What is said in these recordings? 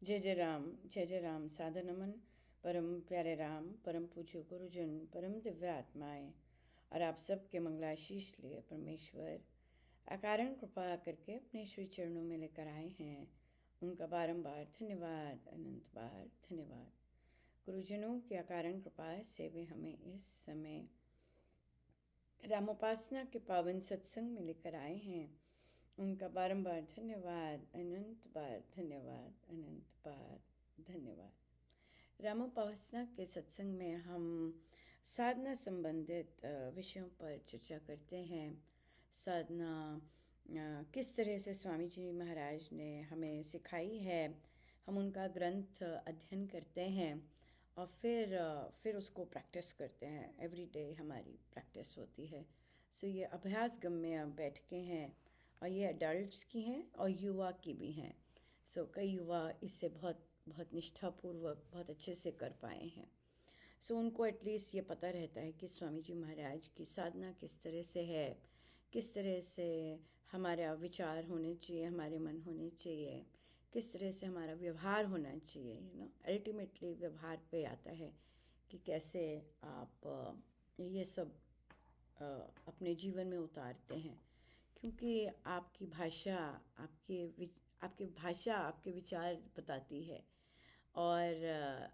जय जय राम। सादर नमन परम प्यारे राम, परम पूज्य गुरुजन, परम दिव्य आत्माएं और आप सबके मंगलाशीष लिए परमेश्वर अकारण कृपा करके अपने श्री चरणों में लेकर आए हैं। उनका बारंबार धन्यवाद, अनंत बार धन्यवाद। गुरुजनों की अकारण कृपा से वे हमें इस समय रामोपासना के पावन सत्संग में लेकर आए हैं। उनका बारंबार धन्यवाद, अनंत बार धन्यवाद, अनंत बार धन्यवाद। रामोपासना के सत्संग में हम साधना संबंधित विषयों पर चर्चा करते हैं। साधना किस तरह से स्वामी जी महाराज ने हमें सिखाई है, हम उनका ग्रंथ अध्ययन करते हैं और फिर उसको प्रैक्टिस करते हैं। एवरी डे हमारी प्रैक्टिस होती है। सो ये अभ्यास गम्य बैठकें हैं और ये एडल्ट्स की हैं और युवा की भी हैं। सो कई युवा इससे बहुत बहुत निष्ठापूर्वक बहुत अच्छे से कर पाए हैं। सो उनको एटलीस्ट ये पता रहता है कि स्वामी जी महाराज की साधना किस तरह से है, किस तरह से हमारा विचार होने चाहिए, हमारे मन होने चाहिए, किस तरह से हमारा व्यवहार होना चाहिए। अल्टीमेटली व्यवहार पे आता है कि कैसे आप ये सब अपने जीवन में उतारते हैं। क्योंकि आपकी भाषा आपके विचार बताती है और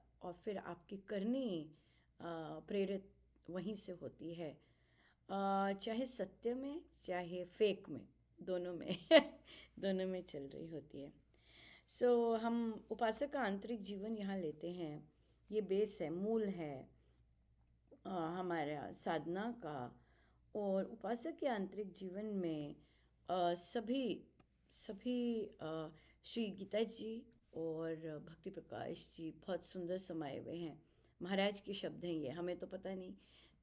फिर आपकी करनी प्रेरित वहीं से होती है। चाहे सत्य में चाहे फेक में, दोनों में दोनों में चल रही होती है। सो हम उपासक का आंतरिक जीवन यहाँ लेते हैं। ये बेस है, मूल है हमारा साधना का। और उपासक के आंतरिक जीवन में सभी श्री गीता जी और भक्ति प्रकाश जी बहुत सुंदर समाये हुए हैं। महाराज के शब्द हैं ये, हमें तो पता नहीं।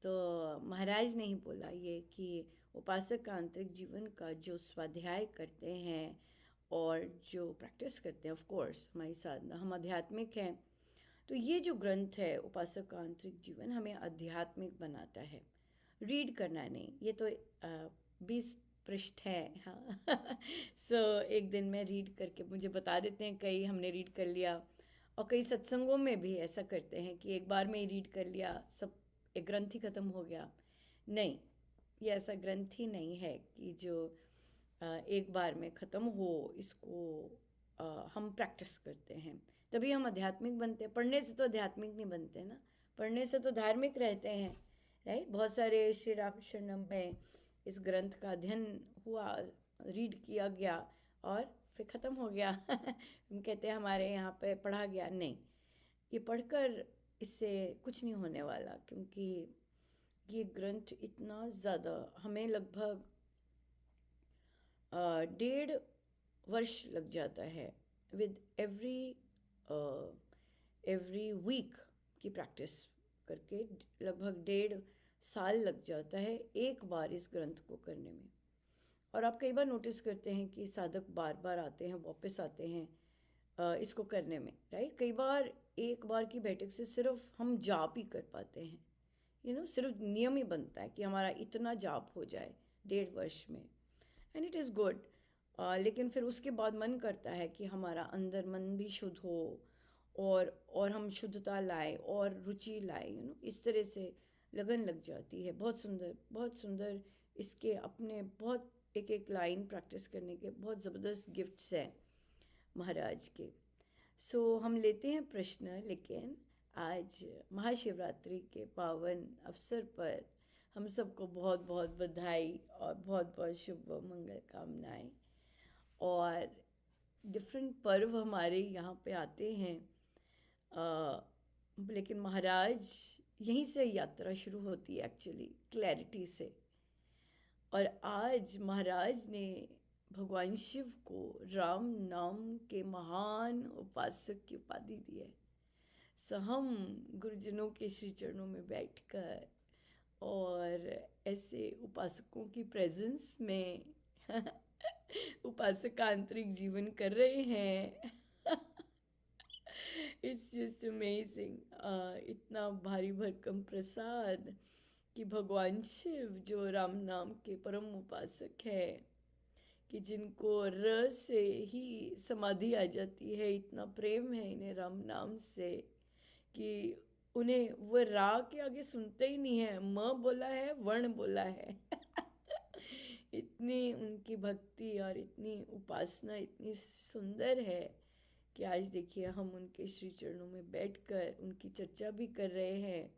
तो महाराज ने ही बोला ये कि उपासक का आंतरिक जीवन का जो स्वाध्याय करते हैं और जो प्रैक्टिस करते हैं, ऑफ कोर्स हमारी साधना, हम आध्यात्मिक हैं। तो ये जो ग्रंथ है उपासक का आंतरिक जीवन हमें आध्यात्मिक बनाता है। रीड करना नहीं, ये तो 20 पृष्ठ है। हाँ सो एक दिन में रीड करके मुझे बता देते हैं, कई हमने रीड कर लिया और कई सत्संगों में भी ऐसा करते हैं कि एक बार में ही रीड कर लिया, सब एक ग्रंथ ही ख़त्म हो गया। नहीं, ये ऐसा ग्रंथ ही नहीं है कि जो एक बार में ख़त्म हो। इसको हम प्रैक्टिस करते हैं तभी हम आध्यात्मिक बनते हैं। पढ़ने से तो आध्यात्मिक नहीं बनते ना, पढ़ने से तो धार्मिक रहते हैं, राइट। बहुत सारे श्री राम शरणम में इस ग्रंथ का अध्ययन हुआ, रीड किया गया और फिर ख़त्म हो गया हम कहते हैं हमारे यहाँ पे पढ़ा गया। नहीं, ये पढ़कर इससे कुछ नहीं होने वाला, क्योंकि ये ग्रंथ इतना ज़्यादा हमें लगभग 1.5 वर्ष लग जाता है विद एवरी वीक की प्रैक्टिस करके। लगभग 1.5 साल लग जाता है एक बार इस ग्रंथ को करने में। और आप कई बार नोटिस करते हैं कि साधक बार बार आते हैं, वापस आते हैं इसको करने में, राइट। कई बार एक बार की बैठक से सिर्फ हम जाप ही कर पाते हैं। सिर्फ नियम ही बनता है कि हमारा इतना जाप हो जाए 1.5 वर्ष में, एंड इट इज़ गुड। लेकिन फिर उसके बाद मन करता है कि हमारा अंदर मन भी शुद्ध हो और हम शुद्धता लाए और रुचि लाए। इस तरह से लगन लग जाती है। बहुत सुंदर, बहुत सुंदर। इसके अपने बहुत एक एक लाइन प्रैक्टिस करने के बहुत ज़बरदस्त गिफ्ट्स हैं महाराज के। सो हम लेते हैं प्रश्न, लेकिन आज महाशिवरात्रि के पावन अवसर पर हम सबको बहुत बहुत बधाई और बहुत बहुत शुभ मंगल कामनाएं। और डिफरेंट पर्व हमारे यहाँ पे आते हैं, लेकिन महाराज यहीं से यात्रा शुरू होती है एक्चुअली, क्लैरिटी से। और आज महाराज ने भगवान शिव को राम नाम के महान उपासक की उपाधि दी है। सो हम गुरुजनों के श्री चरणों में बैठकर और ऐसे उपासकों की प्रेजेंस में उपासक का आंतरिक जीवन कर रहे हैं इट्स जस्ट अमेजिंग। इतना भारी भरकम प्रसाद कि भगवान शिव जो राम नाम के परम उपासक है, कि जिनको र से ही समाधि आ जाती है, इतना प्रेम है इन्हें राम नाम से कि उन्हें वो रा के आगे सुनते ही नहीं है, म बोला है, वर्ण बोला है। इतनी उनकी भक्ति और इतनी उपासना इतनी सुंदर है कि आज देखिए हम उनके श्री चरणों में बैठकर उनकी चर्चा भी कर रहे हैं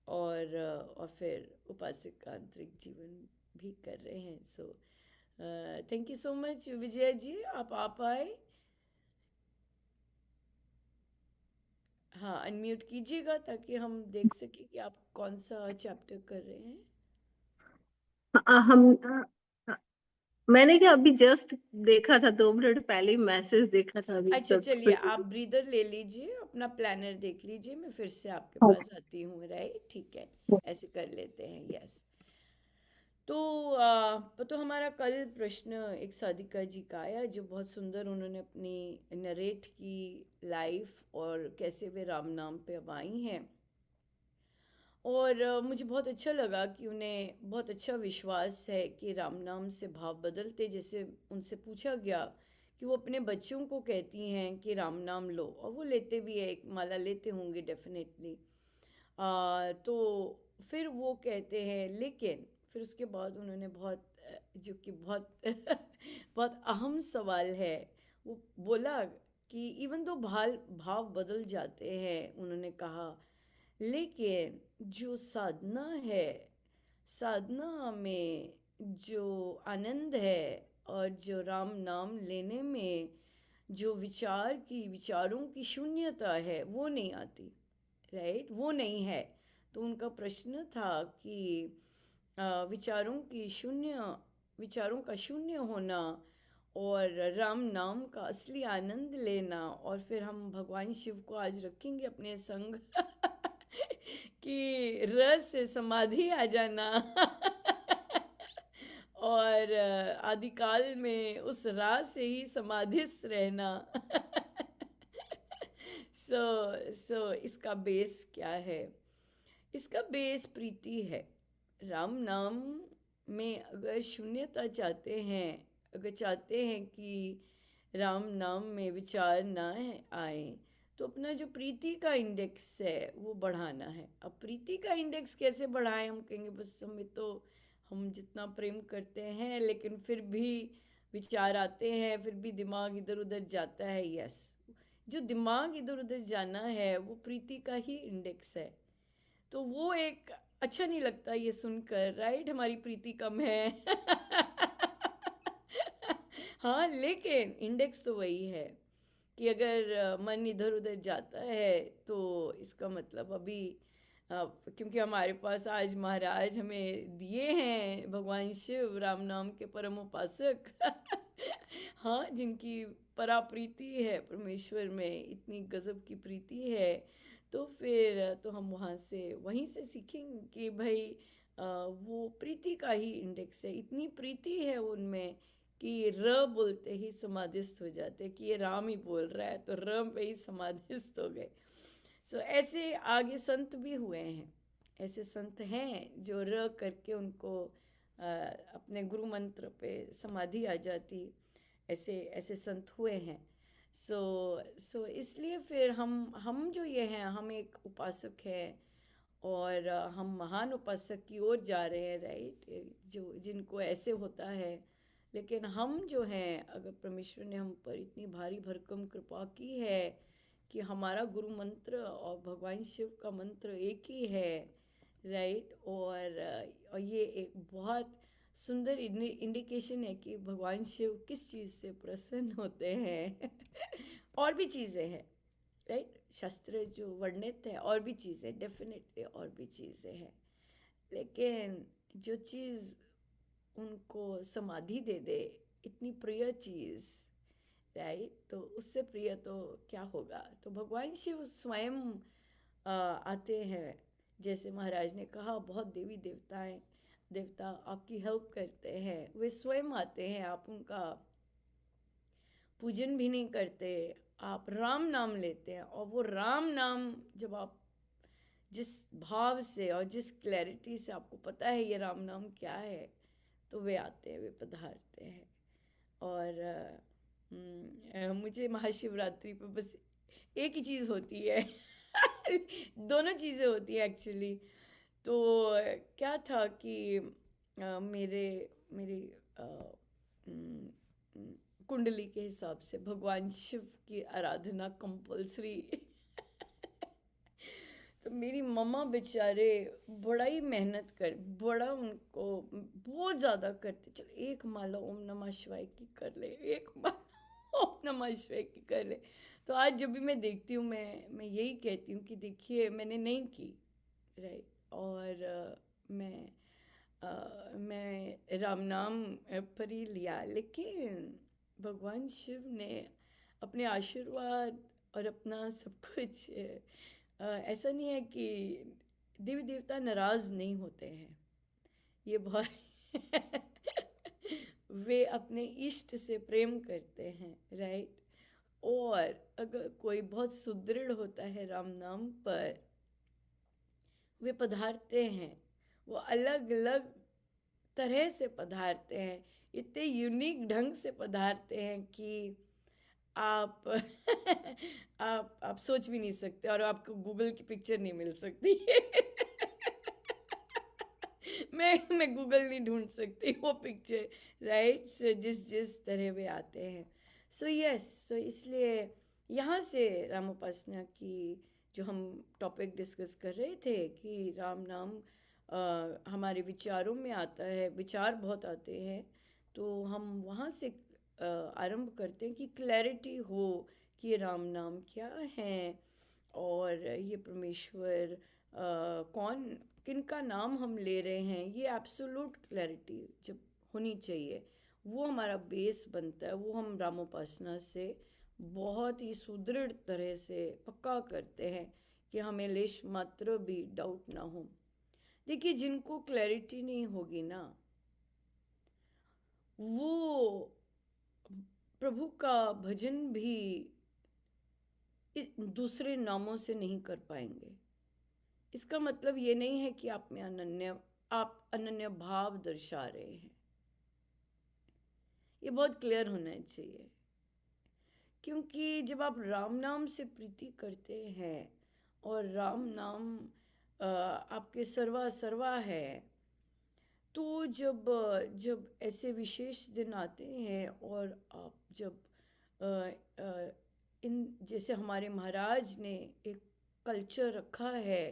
और फिर उपासक का आंतरिक जीवन भी कर रहे हैं। So thank you so much Vijaya ji, आप आए। हाँ, अनम्यूट कीजिएगा ताकि हम देख सकें कि आप कौन सा चैप्टर कर रहे हैं। हम मैंने क्या अभी जस्ट देखा था, 2 मिनट पहले ही मैसेज देखा था अभी अच्छा तक। चलिए, आप ब्रीदर ले लीजिए, अपना प्लानर देख लीजिए, मैं फिर से आपके पास आती हूँ, राइट? ठीक है, ऐसे कर लेते हैं, यस। तो हमारा कल प्रश्न एक साधिका जी का आया जो बहुत सुंदर उन्होंने अपनी नरेट की लाइफ और कैसे वे राम नाम पे अब आई हैं। और मुझे बहुत अच्छा लगा कि उन्हें बहुत अच्छा विश्वास है कि राम नाम से भाव बदलते। जैसे उनसे पूछा गया कि वो अपने बच्चों को कहती हैं कि राम नाम लो, और वो लेते भी है, एक माला लेते होंगे डेफिनेटली। तो फिर वो कहते हैं, लेकिन फिर उसके बाद उन्होंने बहुत जो कि बहुत बहुत अहम सवाल है, वो बोला कि इवन दो भाव भाव बदल जाते हैं, उन्होंने कहा, लेकिन जो साधना है, साधना में जो आनंद है और जो राम नाम लेने में जो विचारों की शून्यता है वो नहीं आती, राइट? वो नहीं है। तो उनका प्रश्न था कि विचारों का शून्य होना और राम नाम का असली आनंद लेना। और फिर हम भगवान शिव को आज रखेंगे अपने संग कि रस से समाधि आ जाना और आदिकाल में उस रास से ही समाधिस्थ रहना। सो इसका बेस क्या है? इसका बेस प्रीति है। राम नाम में अगर शून्यता चाहते हैं, अगर चाहते हैं कि राम नाम में विचार ना आए, तो अपना जो प्रीति का इंडेक्स है वो बढ़ाना है। अब प्रीति का इंडेक्स कैसे बढ़ाएं? हम कहेंगे बस हमें तो, हम जितना प्रेम करते हैं लेकिन फिर भी विचार आते हैं, फिर भी दिमाग इधर उधर जाता है। यस, जो दिमाग इधर उधर जाना है वो प्रीति का ही इंडेक्स है। तो वो एक अच्छा नहीं लगता ये सुनकर, राइट? हमारी प्रीति कम है। हाँ, लेकिन इंडेक्स तो वही है कि अगर मन इधर उधर जाता है तो इसका मतलब अभी क्योंकि हमारे पास आज महाराज हमें दिए हैं भगवान शिव, राम नाम के परम उपासक। हाँ, जिनकी परा प्रीति है परमेश्वर में, इतनी गजब की प्रीति है। तो फिर तो हम वहीं से सीखेंगे कि भाई वो प्रीति का ही इंडेक्स है। इतनी प्रीति है उनमें कि र बोलते ही समाधिस्थ हो जाते, कि ये राम ही बोल रहा है, तो र पे ही समाधिस्थ हो गए। सो ऐसे आगे संत भी हुए हैं, ऐसे संत हैं जो र करके उनको अपने गुरु मंत्र पे समाधि आ जाती। ऐसे ऐसे संत हुए हैं। सो इसलिए फिर हम जो ये हैं, हम एक उपासक हैं और हम महान उपासक की ओर जा रहे हैं, राइट? जो जिनको ऐसे होता है। लेकिन हम जो हैं, अगर परमेश्वर ने हम पर इतनी भारी भरकम कृपा की है कि हमारा गुरु मंत्र और भगवान शिव का मंत्र एक ही है, राइट? और ये एक बहुत सुंदर इंडिकेशन है कि भगवान शिव किस चीज़ से प्रसन्न होते हैं। और भी चीज़ें हैं, राइट? शास्त्र जो वर्णित है, और भी चीज़ें, डेफिनेटली और भी चीज़ें हैं, लेकिन जो चीज़ उनको समाधि दे दे, इतनी प्रिय चीज़, राइट? तो उससे प्रिय तो क्या होगा? तो भगवान शिव स्वयं आते हैं। जैसे महाराज ने कहा, बहुत देवी देवता आपकी हेल्प करते हैं, वे स्वयं आते हैं। आप उनका पूजन भी नहीं करते, आप राम नाम लेते हैं, और वो राम नाम जब आप जिस भाव से और जिस क्लैरिटी से आपको पता है ये राम नाम क्या है, तो वे आते हैं, वे पधारते हैं। और मुझे महाशिवरात्रि पे बस एक ही चीज़ होती है। दोनों चीज़ें होती हैं एक्चुअली। तो क्या था कि मेरे मेरी अ, उम, उम, कुंडली के हिसाब से भगवान शिव की आराधना कंपलसरी। तो मेरी मम्मा बेचारे बड़ा ही मेहनत कर, बड़ा उनको बहुत ज़्यादा करते, चल एक माला ओम नमः शिवाय की कर ले, एक माला ओम नमः शिवाय की कर ले। तो आज जब भी मैं देखती हूँ, मैं यही कहती हूँ कि देखिए मैंने नहीं की, राइट। और मैं राम नाम पर ही लिया, लेकिन भगवान शिव ने अपने आशीर्वाद और अपना सब कुछ, ऐसा नहीं है कि देवी देवता नाराज नहीं होते हैं, ये बहुत वे अपने इष्ट से प्रेम करते हैं, राइट। और अगर कोई बहुत सुदृढ़ होता है राम नाम पर, वे पधारते हैं, वो अलग अलग तरह से पधारते हैं, इतने यूनिक ढंग से पधारते हैं कि आप आप सोच भी नहीं सकते, और आपको गूगल की पिक्चर नहीं मिल सकती। मैं गूगल नहीं ढूंढ सकती वो पिक्चर, राइट। सो जिस जिस तरह वे आते हैं, सो यस, सो इसलिए यहाँ से राम उपासना की जो हम टॉपिक डिस्कस कर रहे थे कि राम नाम हमारे विचारों में आता है, विचार बहुत आते हैं, तो हम वहाँ से आरंभ करते हैं कि क्लैरिटी हो कि ये राम नाम क्या है, और ये परमेश्वर कौन, किनका नाम हम ले रहे हैं, ये एब्सोल्यूट क्लैरिटी जब होनी चाहिए, वो हमारा बेस बनता है। वो हम रामोपासना से बहुत ही सुदृढ़ तरह से पक्का करते हैं कि हमें लेश मात्र भी डाउट ना हो। देखिए, जिनको क्लैरिटी नहीं होगी ना, वो प्रभु का भजन भी दूसरे नामों से नहीं कर पाएंगे। इसका मतलब ये नहीं है कि आप अनन्य भाव दर्शा रहे हैं, ये बहुत क्लियर होना चाहिए। क्योंकि जब आप राम नाम से प्रीति करते हैं और राम नाम आपके सर्वा सर्वा है, तो जब जब ऐसे विशेष दिन आते हैं और आप जब अ, अ, इन जैसे हमारे महाराज ने एक कल्चर रखा है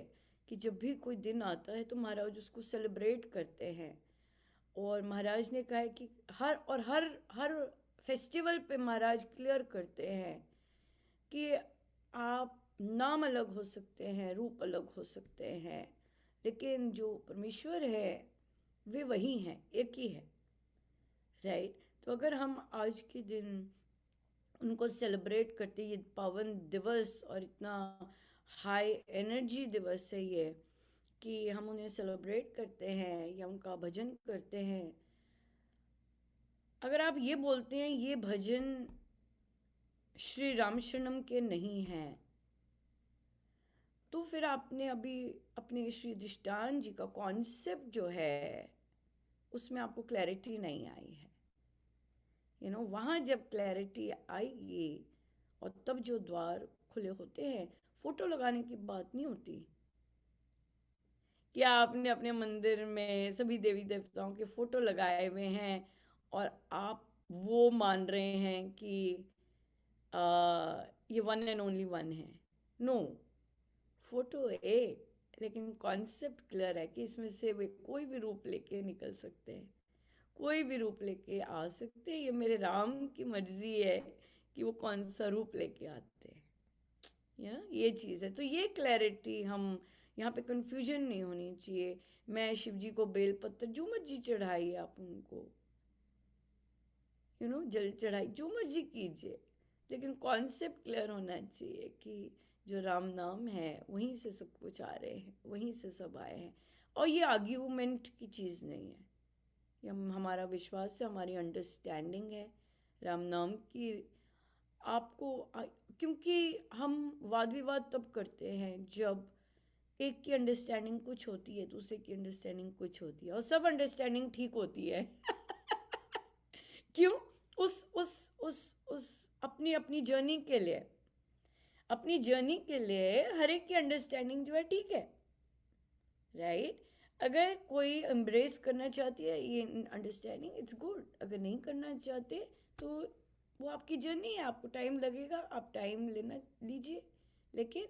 कि जब भी कोई दिन आता है तो महाराज उसको सेलिब्रेट करते हैं। और महाराज ने कहा है कि हर फेस्टिवल पे महाराज क्लियर करते हैं कि आप नाम अलग हो सकते हैं, रूप अलग हो सकते हैं, लेकिन जो परमेश्वर है वे वही हैं, एक ही है, राइट। तो अगर हम आज के दिन उनको सेलिब्रेट करते, ये पावन दिवस और इतना हाई एनर्जी दिवस है ये, कि हम उन्हें सेलिब्रेट करते हैं या उनका भजन करते हैं, अगर आप ये बोलते हैं ये भजन श्री रामशरणम के नहीं हैं, तो फिर आपने अभी अपने श्री अधिष्ठान जी का कॉन्सेप्ट जो है उसमें आपको क्लैरिटी नहीं आई है। वहाँ जब क्लैरिटी आएगी और तब जो द्वार खुले होते हैं, फोटो लगाने की बात नहीं होती कि आपने अपने मंदिर में सभी देवी देवताओं के फोटो लगाए हुए हैं और आप वो मान रहे हैं कि ये वन एंड ओनली वन है। नो, फोटो एक, लेकिन कॉन्सेप्ट क्लियर है कि इसमें से वे कोई भी रूप लेके निकल सकते हैं, कोई भी रूप लेके आ सकते हैं। ये मेरे राम की मर्जी है कि वो कौन सा रूप लेके आते हैं, ये चीज़ है। तो ये क्लैरिटी, हम यहाँ पे कंफ्यूजन नहीं होनी चाहिए। मैं शिव जी को बेलपत्र जो मर्जी चढ़ाइए, आप उनको जल चढ़ाई, जो मर्जी कीजिए, लेकिन कॉन्सेप्ट क्लियर होना चाहिए कि जो राम नाम है वहीं से सब कुछ आ रहे हैं, वहीं से सब आए हैं। और ये आर्ग्यूमेंट की चीज़ नहीं है, ये हमारा विश्वास है, हमारी अंडरस्टैंडिंग है राम नाम की। क्योंकि हम वाद विवाद तब करते हैं जब एक की अंडरस्टैंडिंग कुछ होती है, दूसरे की अंडरस्टैंडिंग कुछ होती है, और सब अंडरस्टैंडिंग ठीक होती है। क्यों? नहीं, अपनी जर्नी के लिए, अपनी जर्नी के लिए हर एक की अंडरस्टैंडिंग जो है ठीक है, राइट? अगर कोई एम्ब्रेस करना चाहती है ये अंडरस्टैंडिंग, इट्स गुड। अगर नहीं करना चाहते तो वो आपकी जर्नी है, आपको टाइम लगेगा, आप टाइम लेना लीजिए, लेकिन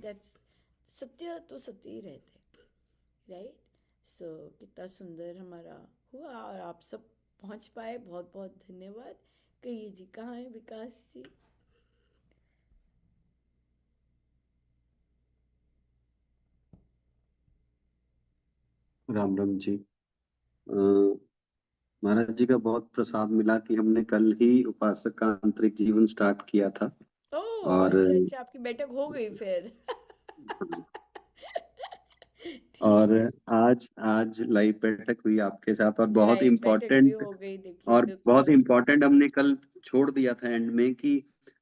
दैट्स सत्य तो सत्य ही रहते हैं, राइट? सो कितना सुंदर हमारा हुआ और आप सब पहुंच पाए, बहुत बहुत धन्यवाद। कहिए जी, कहाँ है विकास जी? राम राम जी। महाराज जी का बहुत प्रसाद मिला कि हमने कल ही उपासक का आंतरिक जीवन स्टार्ट किया था। ओह और अच्छा अच्छा, आपकी बैठक हो गई फिर। ठीक और है, आज आज लाइव बैठक हुई आपके साथ, और बहुत लाइव बैठक भी इम्पोर्टेंट, हो गई, देखिए और बहुत बिल्कुल। इम्पोर्टेंट हमने कल छोड़ दिया था एंड में कि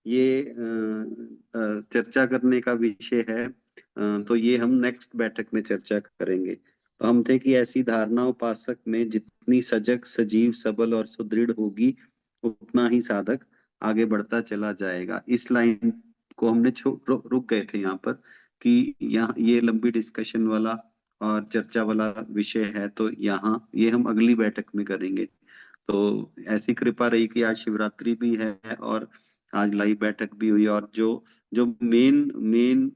ये चर्चा करने का विषय है। तो ये हम नेक्स्ट बैठक में चर्चा करेंगे। तो हम थे कि ऐसी धारणा उपासक में जितनी सजग, सजीव, सबल और सुदृढ़ होगी, उतना ही साधक आगे बढ़ता चला जाएगा। इस लाइन को हमने रुक गए थे यहाँ पर, कि यहाँ ये लंबी डिस्कशन वाला और चर्चा वाला विषय है, तो यहाँ ये हम अगली बैठक में करेंगे। तो ऐसी कृपा रही कि आज शिवरात्रि भी है और आज लाइव बैठक भी हुई, और जो जो मेन मेन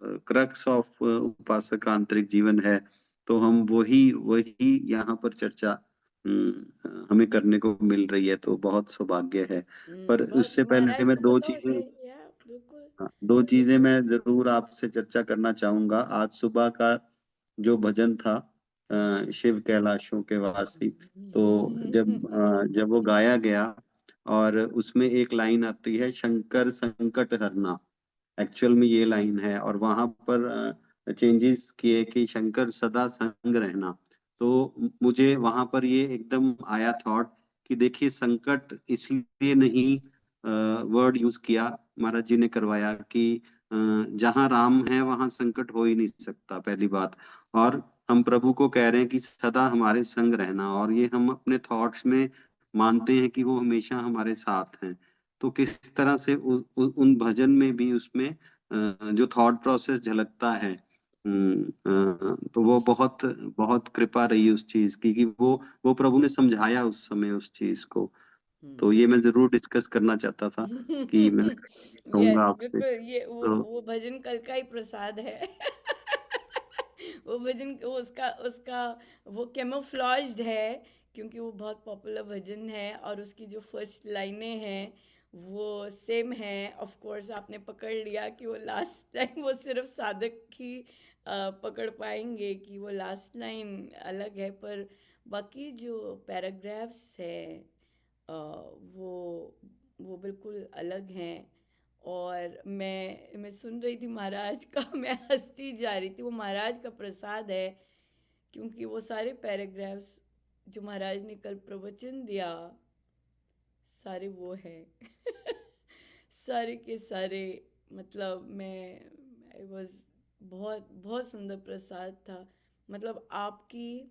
क्रक्स ऑफ उपासक का आंतरिक जीवन है, तो हम वही वही यहाँ पर चर्चा हमें करने को मिल रही है, तो बहुत सौभाग्य है। पर बहुत उससे पहले महाराज मैं का दो पता होता चीजें, है, या बिल्कुल। हाँ, दो चीजें मैं जरूर आपसे चर्चा करना चाहूंगा। आज सुबह का जो भजन था, शिव कैलाशों के वासी, तो जब वो गाया गया, और उसमें एक लाइन आती है, शंकर संकट हरना, एक्चुअल में ये लाइन है, और वहां पर चेंजेस किए कि शंकर सदा संग रहना। तो मुझे वहां पर ये एकदम आया थॉट कि देखिए, संकट इसलिए नहीं वर्ड यूज किया, महाराज जी ने करवाया कि जहां राम है वहां संकट हो ही नहीं सकता, पहली बात। और हम प्रभु को कह रहे हैं कि सदा हमारे संग रहना, और ये हम अपने थॉट्स में मानते हैं कि वो हमेशा हमारे साथ हैं। तो किस तरह से उन भजन में भी उसमें जो थॉट प्रोसेस झलकता है, तो वो बहुत बहुत कृपा रही उस चीज की, कि वो प्रभु ने समझाया उस समय उस चीज को। तो ये मैं जरूर डिस्कस करना चाहता था, कि मैं कहूंगा यस आपसे। बिल्कुल, ये तो वो भजन कल का ही प्रसाद है। वो भजन वो उसका उसका वो कैमोफ्लेज्ड है, क्योंकि वो बहुत पॉपुलर भजन है और उसकी जो फर्स्ट लाइनें हैं वो सेम है। ऑफ कोर्स आपने पकड़ लिया कि वो लास्ट लाइन वो सिर्फ साधक ही पकड़ पाएंगे कि वो लास्ट लाइन अलग है, पर बाकी जो पैराग्राफ्स है वो बिल्कुल अलग हैं। और मैं सुन रही थी महाराज का, मैं हंसती जा रही थी। वो महाराज का प्रसाद है, क्योंकि वो सारे पैराग्राफ्स जो महाराज ने कल प्रवचन दिया, सारे वो हैं। सारे के सारे, मतलब मैं आई वॉज, बहुत बहुत सुंदर प्रसाद था। मतलब आपकी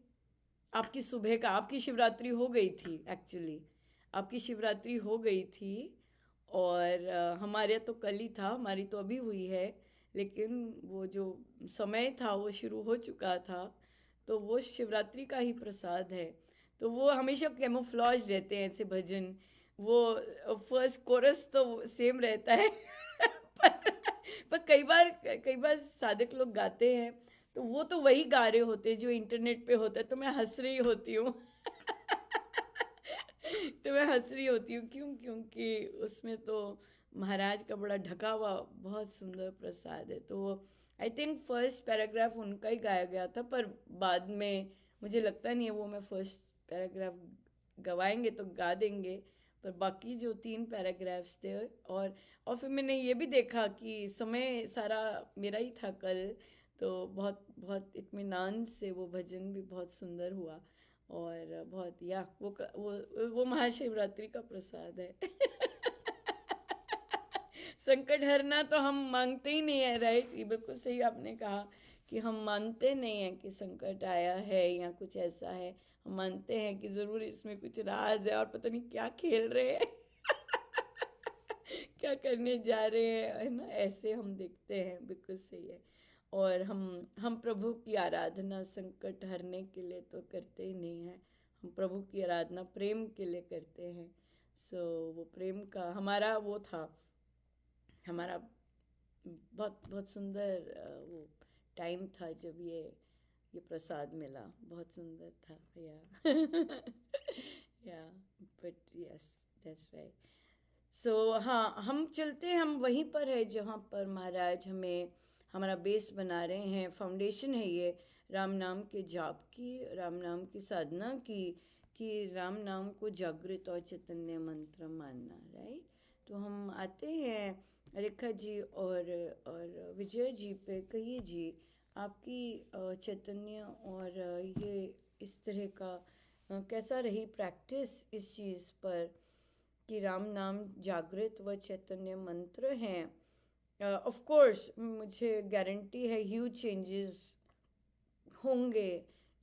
आपकी सुबह का, आपकी शिवरात्रि हो गई थी एक्चुअली, आपकी शिवरात्रि हो गई थी। और हमारे तो कल ही था, हमारी तो अभी हुई है, लेकिन वो जो समय था वो शुरू हो चुका था। तो वो शिवरात्रि का ही प्रसाद है। तो वो हमेशा कैमोफ्लेज रहते हैं ऐसे भजन। वो फर्स्ट कोरस तो सेम रहता है। पर, पर कई बार साधक लोग गाते हैं, तो वो तो वही गा रहे होते हैं जो इंटरनेट पे होता है, तो मैं हंस रही होती हूँ। तो मैं हंस रही होती हूँ, क्योंकि उसमें तो महाराज का बड़ा ढका हुआ बहुत सुंदर प्रसाद है। तो आई थिंक फर्स्ट पैराग्राफ उनका ही गाया गया था, पर बाद में मुझे लगता नहीं है वो मैं फर्स्ट पैराग्राफ गवाएंगे तो गा देंगे, पर बाकी जो 3 पैराग्राफ्स थे। और फिर मैंने ये भी देखा कि समय सारा मेरा ही था कल, तो बहुत बहुत इत्मीनान से वो भजन भी बहुत सुंदर हुआ। और बहुत, या वो महाशिवरात्रि का प्रसाद है। संकट हरना तो हम मांगते ही नहीं है, राइट? ये बिल्कुल सही आपने कहा कि हम मानते नहीं हैं कि संकट आया है या कुछ ऐसा है। हम मानते हैं कि ज़रूर इसमें कुछ राज है और पता नहीं क्या खेल रहे हैं। क्या करने जा रहे हैं, है ना, ऐसे हम देखते हैं। बिल्कुल सही है। और हम प्रभु की आराधना संकट हरने के लिए तो करते ही नहीं हैं, हम प्रभु की आराधना प्रेम के लिए करते हैं। सो वो प्रेम का हमारा वो था, हमारा बहुत बहुत सुंदर वो टाइम था जब ये प्रसाद मिला, बहुत सुंदर था। या या बट यस, दैट्स राइट। सो हाँ, हम चलते हैं, हम वहीं पर है जहाँ पर महाराज हमें हमारा बेस बना रहे हैं, फाउंडेशन है ये राम नाम के जाप की, राम नाम की साधना की, कि राम नाम को जागृत और चैतन्य मंत्र मानना। राइट। तो हम आते हैं रेखा जी और विजय जी पे। कहिए जी, आपकी चैतन्य और ये इस तरह का कैसा रही प्रैक्टिस इस चीज़ पर कि राम नाम जागृत व चैतन्य मंत्र हैं। ऑफ कोर्स मुझे गारंटी है ह्यूज चेंजेस होंगे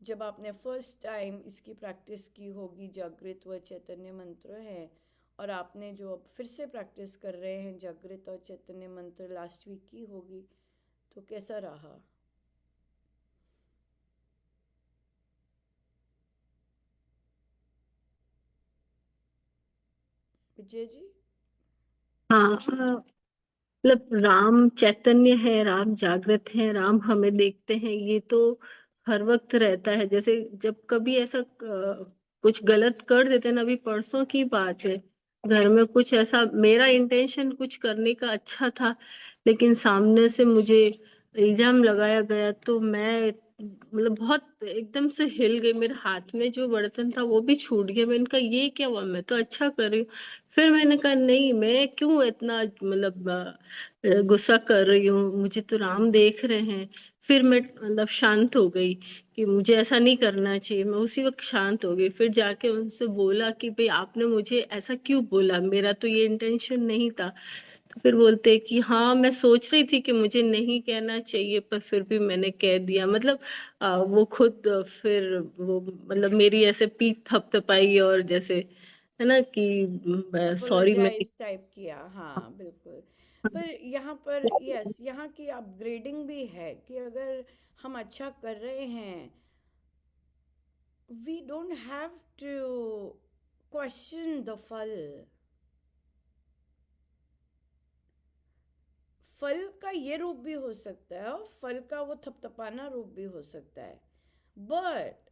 जब आपने फर्स्ट टाइम इसकी प्रैक्टिस की होगी, जागृत व चैतन्य मंत्र है, और आपने जो अब फिर से प्रैक्टिस कर रहे हैं जागृत और चैतन्य मंत्र लास्ट वीक की होगी, तो कैसा रहा? विजय जी। हाँ, मतलब राम चैतन्य है, राम जागृत है, राम हमें देखते हैं, ये तो हर वक्त रहता है। जैसे जब कभी ऐसा कुछ गलत कर देते हैं ना, अभी परसों की बात है, घर में कुछ ऐसा, मेरा इंटेंशन कुछ करने का अच्छा था, लेकिन सामने से मुझे इल्जाम लगाया गया, तो मैं मतलब बहुत एकदम से हिल गई। मेरे हाथ में जो बर्तन था वो भी छूट गया। मैंने कहा ये क्या हुआ, मैं तो अच्छा कर रही हूँ। फिर मैंने कहा नहीं, मैं क्यों इतना मतलब गुस्सा कर रही हूँ, मुझे तो राम देख रहे हैं। फिर मैं मतलब शांत हो गई कि मुझे ऐसा नहीं करना चाहिए। मैं उसी वक्त शांत हो गई। फिर जाके उनसे बोला कि भाई आपने मुझे ऐसा क्यों बोला, मेरा तो ये इंटेंशन नहीं था। तो फिर बोलते कि हाँ, मैं सोच रही थी कि मुझे नहीं कहना चाहिए, पर फिर भी मैंने कह दिया। मतलब वो खुद फिर वो मतलब मेरी ऐसे पीठ थपथपाई, और जैसे है ना कि सॉरी मैं। अपोलोजाइज टाइप किया, हाँ बिल्कुल। पर यहाँ पर यस, यहाँ की अपग्रेडिंग भी है कि अगर हम अच्छा कर रहे हैं, we don't have to question the phal. फल का ये रूप भी हो सकता है और फल का वो थपथपाना रूप भी हो सकता है, बट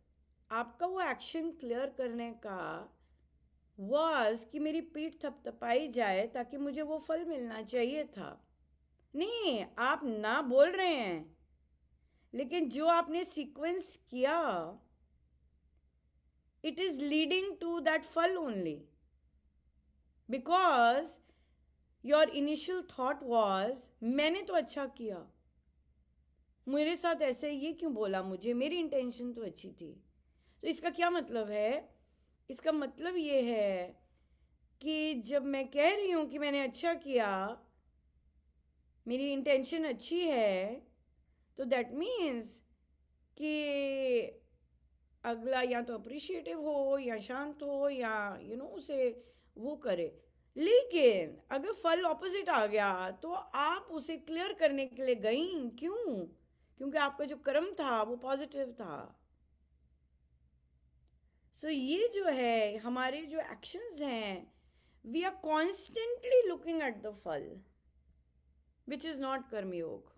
आपका वो एक्शन क्लियर करने का वाज कि मेरी पीठ थपथपाई जाए ताकि मुझे वो फल मिलना चाहिए था। नहीं, आप ना बोल रहे हैं, लेकिन जो आपने सीक्वेंस किया, it is leading to that फल only, because your initial thought was मैंने तो अच्छा किया, मेरे साथ ऐसे ये क्यों बोला, मुझे मेरी इंटेंशन तो अच्छी थी। तो इसका क्या मतलब है? इसका मतलब ये है कि जब मैं कह रही हूं कि मैंने अच्छा किया, मेरी इंटेंशन अच्छी है, तो दैट मीन्स कि अगला या तो अप्रिशिएटिव हो या शांत हो या उसे वो करे। लेकिन अगर फल ऑपोजिट आ गया तो आप उसे क्लियर करने के लिए गई क्यों? क्योंकि आपका जो कर्म था वो पॉजिटिव था। सो ये जो है हमारे जो एक्शंस हैं, we are constantly looking at the phal, which is not karmayog.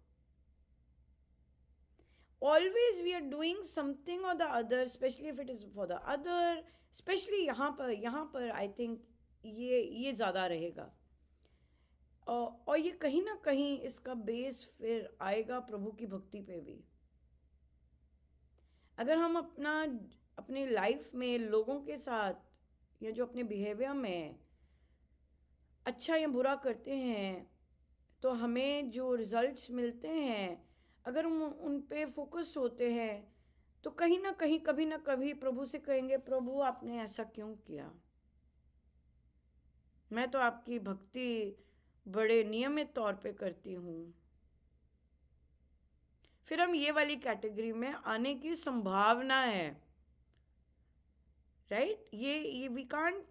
Always we are doing something or the other, especially if it is for the other, especially यहाँ पर I think ये ज़्यादा रहेगा। और ये कहीं ना कहीं इसका बेस फिर आएगा प्रभु की भक्ति पे भी। अगर हम अपने लाइफ में लोगों के साथ या जो अपने बिहेवियर में अच्छा या बुरा करते हैं, तो हमें जो रिजल्ट्स मिलते हैं, अगर हम उन पे फोकस होते हैं, तो कहीं ना कहीं कभी ना कभी प्रभु से कहेंगे, प्रभु आपने ऐसा क्यों किया? मैं तो आपकी भक्ति बड़े नियमित तौर पे करती हूँ। फिर हम ये वाली कैटेगरी में आने की संभावना है, राइट? ये वी कांट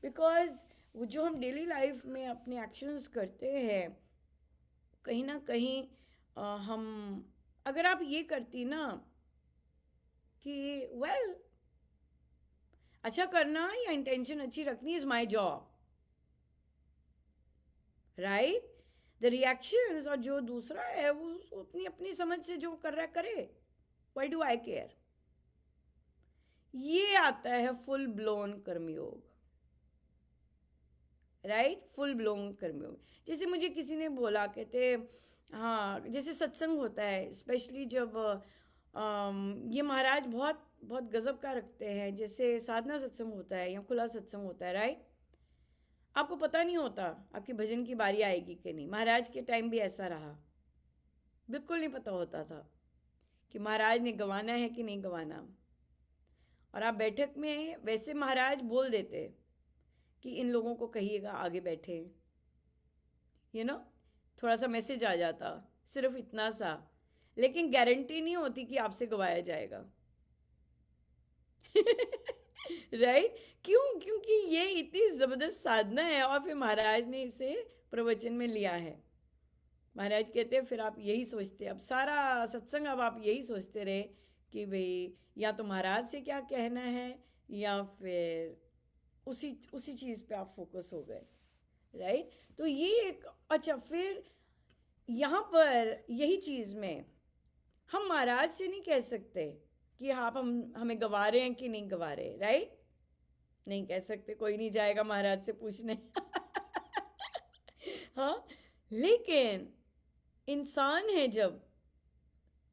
बिकॉज वो जो हम डेली लाइफ में अपने एक्शंस करते हैं, कहीं ना कहीं हम, अगर आप ये करती ना कि वेल अच्छा करना या इंटेंशन अच्छी रखनी is my job, right? The reactions और जो दूसरा है वो अपनी अपनी समझ से जो कर रहा है करे, व्हाई डू आई केयर। ये आता है फुल ब्लोन कर्मयोग, राइट? फुल ब्लोन कर्मयोग। जैसे मुझे किसी ने बोला, कहते हाँ जैसे सत्संग होता है, स्पेशली जब ये महाराज बहुत बहुत गजब का रखते हैं, जैसे साधना सत्संग होता है या खुला सत्संग होता है, राइट? आपको पता नहीं होता आपकी भजन की बारी आएगी कि नहीं। महाराज के टाइम भी ऐसा रहा, बिल्कुल नहीं पता होता था कि महाराज ने गवाना है कि नहीं गवाना। और आप बैठक में वैसे महाराज बोल देते कि इन लोगों को कहिएगा आगे बैठे, यू नो, थोड़ा सा मैसेज आ जाता, सिर्फ इतना सा, लेकिन गारंटी नहीं होती कि आपसे गवाया जाएगा। राइट? क्यों? क्योंकि ये इतनी जबरदस्त साधना है और फिर महाराज ने इसे प्रवचन में लिया है। महाराज कहते हैं फिर आप यही सोचते, अब सारा सत्संग अब आप यही सोचते रहे कि भाई या तो महाराज से क्या कहना है या फिर उसी उसी चीज़ पे आप फोकस हो गए, राइट? तो ये एक, अच्छा फिर यहाँ पर यही चीज़ में हम महाराज से नहीं कह सकते कि आप हमें गवा रहे हैं कि नहीं गवा रहे, राइट? नहीं कह सकते, कोई नहीं जाएगा महाराज से पूछने। हाँ, लेकिन इंसान है जब,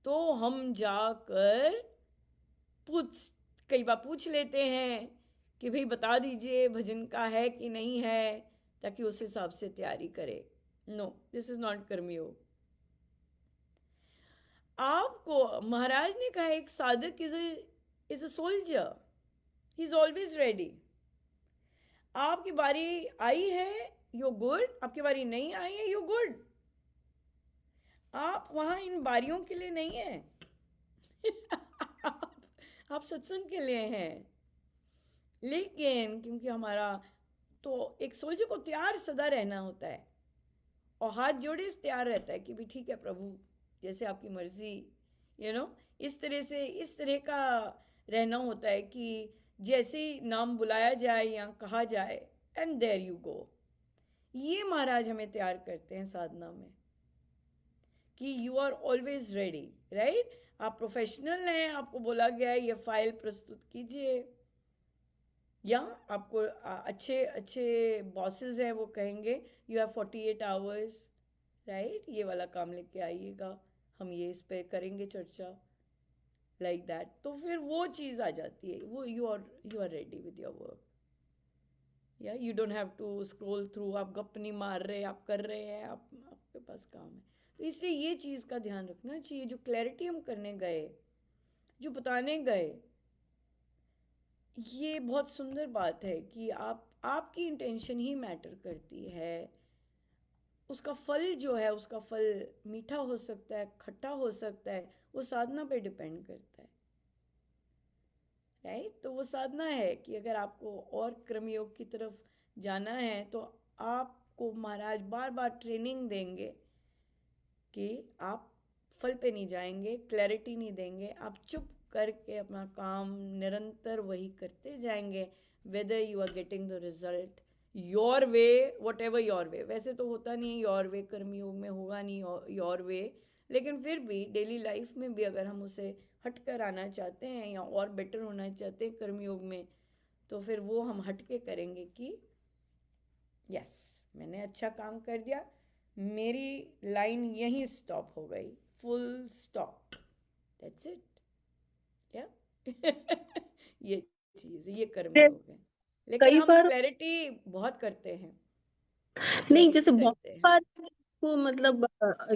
तो हम जाकर कई बार पूछ लेते हैं कि भाई बता दीजिए भजन का है कि नहीं है, ताकि उस हिसाब से तैयारी करे। नो, दिस इज नॉट कर्मयोग। आपको महाराज ने कहा एक साधक is a soldier, he is always ready. आपकी बारी आई है, यू गुड, आपकी बारी नहीं आई है, यू गुड। आप वहां इन बारियों के लिए नहीं है। आप सत्संग के लिए हैं। लेकिन क्योंकि हमारा तो एक सोल्जर को तैयार सदा रहना होता है और हाथ जोड़े तैयार रहता है कि भी ठीक है प्रभु, जैसे आपकी मर्जी, यू नो, इस तरह से, इस तरह का रहना होता है कि जैसे ही नाम बुलाया जाए या कहा जाए, एंड देयर यू गो। ये महाराज हमें तैयार करते हैं साधना में कि you are always ready, right? आप प्रोफेशनल हैं, आपको बोला गया है ये फाइल प्रस्तुत कीजिए, या आपको अच्छे अच्छे बॉसेस हैं वो कहेंगे यू हैव 48 आवर्स, राइट? ये वाला काम लेके आइएगा, हम ये इस पे करेंगे चर्चा, लाइक दैट। तो फिर वो चीज़ आ जाती है, वो you are ready with your work, या you don't have to scroll through, आप गप नहीं मार रहे, आप कर रहे हैं, आपके पास काम है। तो इसलिए ये चीज़ का ध्यान रखना चाहिए। जो क्लैरिटी हम करने गए, जो बताने गए, ये बहुत सुंदर बात है कि आपकी इंटेंशन ही मैटर करती है। उसका फल जो है, उसका फल मीठा हो सकता है, खट्टा हो सकता है, वो साधना पे डिपेंड करता है, राइट? तो वो साधना है कि अगर आपको और कर्मयोग की तरफ जाना है तो आपको महाराज बार बार ट्रेनिंग देंगे कि आप फल पे नहीं जाएंगे, क्लैरिटी नहीं देंगे, आप चुप करके अपना काम निरंतर वही करते जाएंगे, whether you are getting the result your way, whatever your way. वैसे तो होता नहीं योर वे, कर्मयोग में होगा नहीं योर वे, लेकिन फिर भी डेली लाइफ में भी अगर हम उसे हट कर आना चाहते हैं या और बेटर होना चाहते हैं कर्मयोग में, तो फिर वो हम हट के करेंगे कि यस मैंने अच्छा काम कर दिया, मेरी लाइन यहीं स्टॉप हो गई, फुल स्टॉप, दैट्स इट, क्या? ये चीज, ये कर्मयोग है। लेकिन कई हम बार क्लैरिटी बहुत करते हैं, नहीं, जैसे क्लैरिटी बहुत करते हैं। बार को मतलब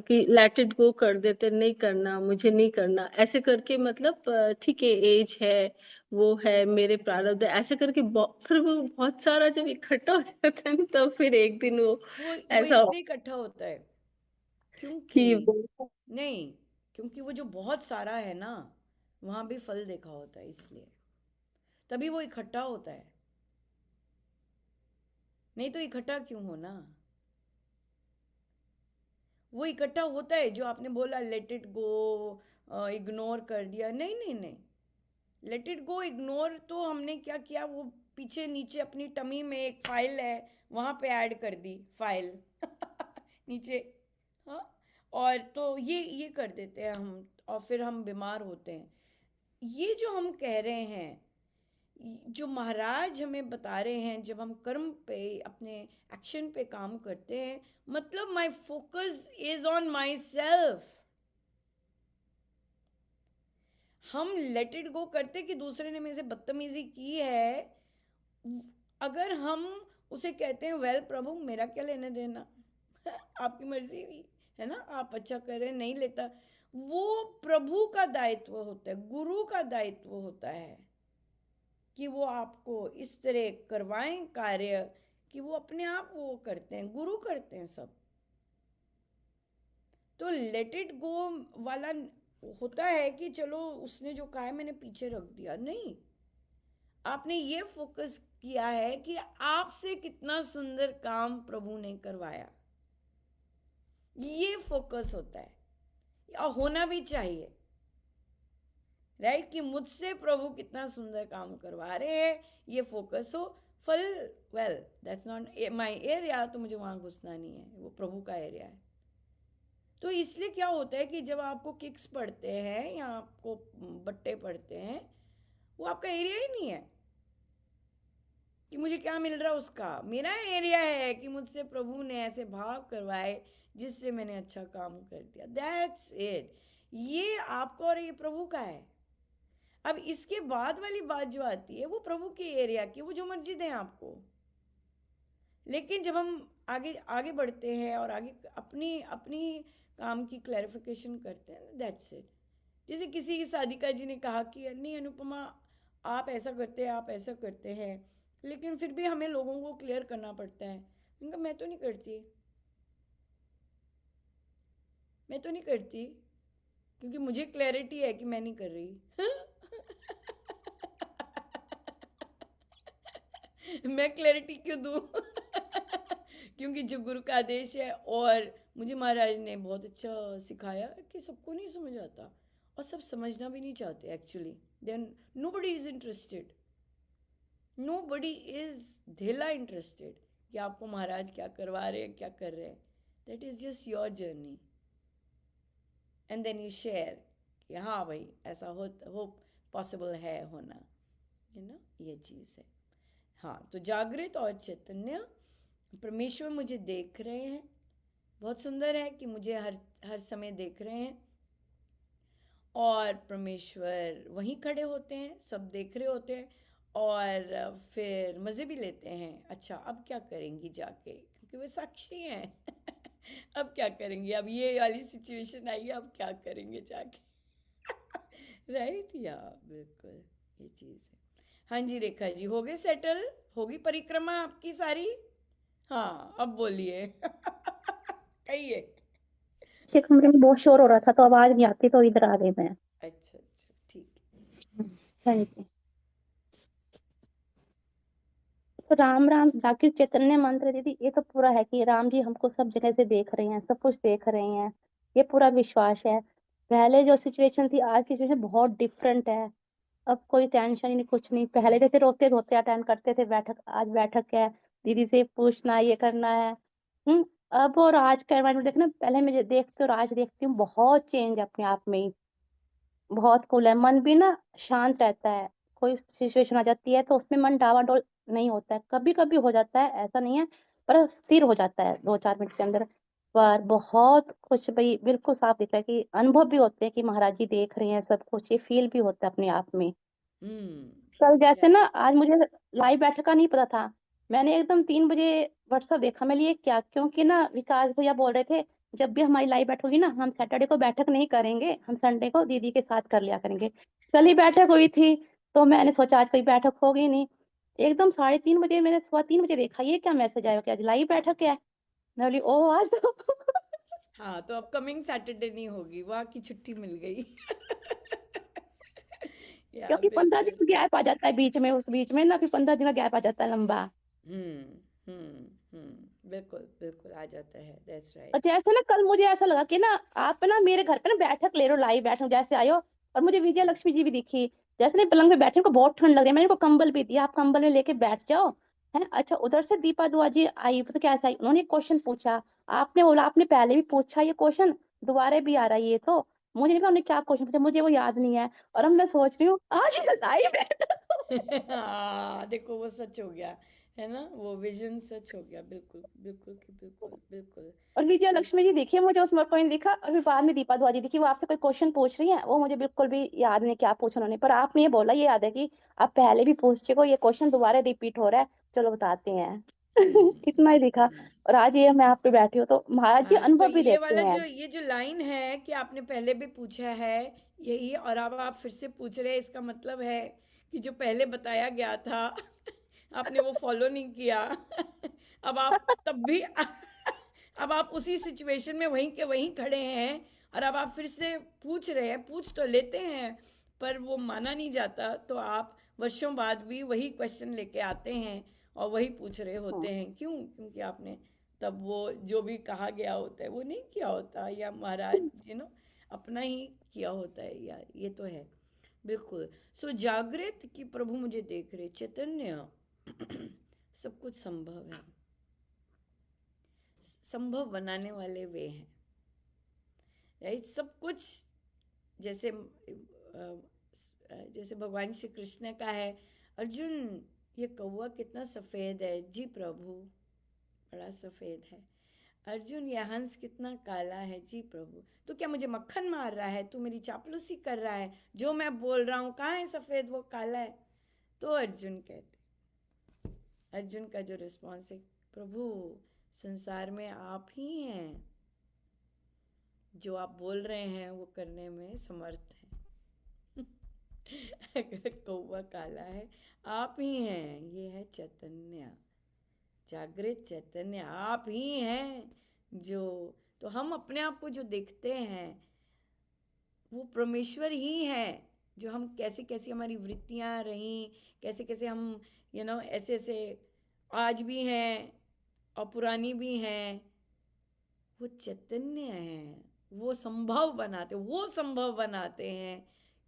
कि लेट इट गो कर देते, नहीं करना, मुझे नहीं करना, ऐसे करके मतलब ठीक है एज है, वो है, मेरे प्रारब्ध है, ऐसे करके फिर वो बहुत सारा जब इकट्ठा हो जाता है ना, तब फिर एक दिन वो ऐसा इसलिए इकट्ठा होता है क्योंकि, कि वो नहीं, क्योंकि वो जो बहुत सारा है ना, वहां भी फल देखा होता है, इसलिए तभी वो इकट्ठा होता है। नहीं तो इकट्ठा क्यों होना? वो इकट्ठा होता है जो आपने बोला, लेट इट गो, इग्नोर कर दिया। नहीं नहीं नहीं, लेट इट गो इग्नोर तो हमने क्या किया, वो पीछे नीचे अपनी टमी में एक फाइल है, वहां पे ऐड कर दी फाइल नीचे। हाँ, और तो ये कर देते हैं हम, और फिर हम बीमार होते हैं। ये जो हम कह रहे हैं, जो महाराज हमें बता रहे हैं, जब हम कर्म पे, अपने एक्शन पे काम करते हैं, मतलब my focus is on my self. हम लेट इट गो करते कि दूसरे ने मेरे से बदतमीजी की है, अगर हम उसे कहते हैं वेल प्रभु मेरा क्या लेने देना आपकी मर्जी भी है ना, आप अच्छा करें नहीं लेता, वो प्रभु का दायित्व होता है, गुरु का दायित्व होता है कि वो आपको इस तरह करवाएं कार्य कि वो अपने आप वो करते हैं, गुरु करते हैं सब। तो लेट इट गो वाला होता है कि चलो उसने जो कहा है मैंने पीछे रख दिया, नहीं, आपने ये फोकस किया है कि आपसे कितना सुंदर काम प्रभु ने करवाया, ये फोकस होता है, और होना भी चाहिए, राइट, कि मुझसे प्रभु कितना सुंदर काम करवा रहे हैं, ये फोकस हो। फल, well that's not my area, तो मुझे वहां घुसना नहीं है, वो प्रभु का एरिया है। तो इसलिए क्या होता है कि जब आपको किक्स पड़ते हैं या आपको बट्टे पड़ते हैं, वो आपका एरिया ही नहीं है कि मुझे क्या मिल रहा है उसका। मेरा एरिया है कि मुझसे प्रभु ने ऐसे भाव करवाए जिससे मैंने अच्छा काम कर दिया, दैट्स इट। ये आपका और ये प्रभु का है। अब इसके बाद वाली बात जो आती है वो प्रभु के एरिया की, वो जो मर्जी दें आपको, लेकिन जब हम आगे आगे बढ़ते हैं और आगे अपनी अपनी काम की क्लैरिफिकेशन करते हैं, दैट्स इट। जैसे किसी की साधिका जी ने कहा कि नहीं अनुपमा, आप ऐसा करते हैं, आप ऐसा करते हैं, लेकिन फिर भी हमें लोगों को क्लियर करना पड़ता है। उनका मैं तो नहीं करती, मैं तो नहीं करती, क्योंकि मुझे क्लैरिटी है कि मैं नहीं कर रही मैं क्लैरिटी क्यों दूं क्योंकि जो गुरु का आदेश है, और मुझे महाराज ने बहुत अच्छा सिखाया कि सबको नहीं समझ आता, और सब समझना भी नहीं चाहते actually, then nobody is interested, nobody is धेला इंटरेस्टेड कि आपको महाराज क्या करवा रहे हैं, क्या कर रहे हैं। That is just your journey, and then you share कि हाँ भाई ऐसा हो पॉसिबल है होना, ये चीज़ है। हाँ, तो जागृत और चैतन्य, परमेश्वर मुझे देख रहे हैं, बहुत सुंदर है कि मुझे हर समय देख रहे हैं, और परमेश्वर वहीं खड़े होते हैं, सब देख रहे होते हैं, और फिर मज़े भी लेते हैं। अच्छा अब क्या करेंगी जाके, क्योंकि वे साक्षी हैं अब क्या करेंगे, अब ये वाली सिचुएशन आई है, अब क्या करेंगे जाके राइट या बिल्कुल ये चीज़ है। हाँ जी रेखा जी, हो गए सेटल, होगी परिक्रमा आपकी सारी? हाँ अब बोलिए कहिए। एक कमरे में बहुत शोर हो रहा था तो आवाज नहीं आती, तो इधर आ गई मैं। अच्छा ठीक है। हाँ जी। तो राम राम जाकिर चैतन्य मंत्र दीदी, ये तो पूरा है कि राम जी हमको सब जगह से देख रहे हैं, सब कुछ देख रहे हैं, ये पूरा विश्वास है। पहले जो सिचुएशन थी आज की सिचुएशन बहुत डिफरेंट है। अब कोई टेंशन ही नहीं, कुछ नहीं। पहले जैसे रोते धोते अटेंड करते थे बैठक, आज बैठक है, दीदी से पूछना, ये करना है। अब और आज का एनवायरमेंट देखना, पहले मैं देखती हूँ और आज देखती हूँ, बहुत चेंज अपने आप में ही, बहुत कूल है। मन भी ना शांत रहता है। कोई सिचुएशन आ जाती है तो उसमें मन डावाडोल नहीं होता है, कभी कभी हो जाता है, ऐसा नहीं है, पर स्थिर हो जाता है 2-4 मिनट के अंदर। पर बहुत कुछ भाई बिल्कुल साफ दिख रहा है कि अनुभव भी होते हैं कि महाराज जी देख रहे हैं सब कुछ, ये फील भी होता है अपने आप में। कल जैसे ना, आज मुझे लाइव बैठक का नहीं पता था, मैंने एकदम 3 बजे व्हाट्सएप देखा, मैं लिए क्या, क्योंकि ना विकास भैया बोल रहे थे जब भी हमारी लाइव बैठक होगी ना, हम सैटरडे को बैठक नहीं करेंगे, हम संडे को दीदी के साथ कर लिया करेंगे। कल ही बैठक हुई थी तो मैंने सोचा आज कोई बैठक होगी नहीं, एकदम 3:30 बजे, मैंने 3:15 देखा ये क्या मैसेज आया कि आज लाइव बैठक है। मैं बोली ओह आज तो हाँ तो अब कमिंग सैटरडे नहीं होगी, वहाँ की छुट्टी मिल गई या क्योंकि 15 बिल्कुल। दिन गैप आ जाता है बीच में, उस बीच में ना फिर 15 दिन का गैप आ जाता है लंबा। बिल्कुल बिल्कुल आ जाता है, दैट्स और राइट। जैसे ना कल मुझे ऐसा लगा कि ना आप ना मेरे घर पे ना बैठक ले रहे हो, लाइव बैठक जैसे आयो, और मुझे विजय लक्ष्मी जी भी दिखी। जैसे ना पलंग पे बैठे, उनको बहुत ठंड लग रही है, मैंने उनको कंबल भी दिया, आप कंबल में लेके बैठ जाओ। है अच्छा, उधर से दीपा दुआ जी आई, तो कैसा आई, उन्होंने क्वेश्चन पूछा, आपने बोला आपने पहले भी पूछा ये क्वेश्चन, दोबारा भी आ रहा है ये, तो मुझे नहीं पता उन्होंने क्या क्वेश्चन पूछा, मुझे वो याद नहीं है। और अब मैं सोच रही हूँ आज लाइव है। हाँ देखो वो सच हो गया, है ना, वो विजन सच हो गया, बिल्कुल बिल्कुल कि बिल्कुल बिल्कुल। और विजय तो लक्ष्मी जी दिखी है मुझे, उस पॉइंट दिखा, और फिर बाद में दीपा दुआ जी दिखी, वो आपसे कोई क्वेश्चन पूछ रही है, वो मुझे बिल्कुल भी याद नहीं क्या पूछा उन्होंने, पर आपने ये बोला ये याद है कि आप पहले भी पूछ चुके हो, ये क्वेश्चन दोबारा रिपीट हो रहा है, चलो बताते हैं। इतना ही दिखा। हम्म। और आज ये मैं आप पे बैठी हूँ, तो महाराज जी हाँ, तो अनुभव भी ये देखते वाला हैं। ये जो लाइन है कि आपने पहले भी पूछा है यही, और अब आप फिर से पूछ रहे हैं, इसका मतलब है कि जो पहले बताया गया था आपने वो फॉलो नहीं किया। अब आप तब भी अब आप उसी सिचुएशन में वहीं के वहीं खड़े हैं, और अब आप फिर से पूछ रहे हैं, पूछ तो लेते हैं पर वो माना नहीं जाता, तो आप वर्षों बाद भी वही क्वेश्चन लेके आते हैं और वही पूछ रहे होते हैं। क्यों? क्योंकि आपने तब वो जो भी कहा गया होता है वो नहीं किया होता, या महाराज अपना ही किया होता है, या ये तो है बिल्कुल। सो जागृत कि प्रभु मुझे देख रहे, चैतन्य सब कुछ संभव है, संभव बनाने वाले वे हैं, राइट, सब कुछ। जैसे जैसे भगवान श्री कृष्ण का है, अर्जुन ये कौवा कितना सफेद है, जी प्रभु बड़ा सफेद है। अर्जुन ये हंस कितना काला है, जी प्रभु। तो क्या मुझे मक्खन मार रहा है, तू मेरी चापलूसी कर रहा है, जो मैं बोल रहा हूँ कहाँ है सफेद, वो काला है। तो अर्जुन का जो रिस्पॉन्स है, प्रभु संसार में आप ही हैं जो आप बोल रहे हैं वो करने में समर्थ हैं। अगर कौवा काला है, आप ही हैं, ये है चैतन्य, जागृत चैतन्य आप ही हैं जो। तो हम अपने आप को जो देखते हैं वो परमेश्वर ही है, जो हम कैसे कैसे हमारी वृत्तियां रहीं, कैसे कैसे हम ऐसे ऐसे आज भी हैं और पुरानी भी हैं, वो चैतन्य है, वो संभव बनाते हैं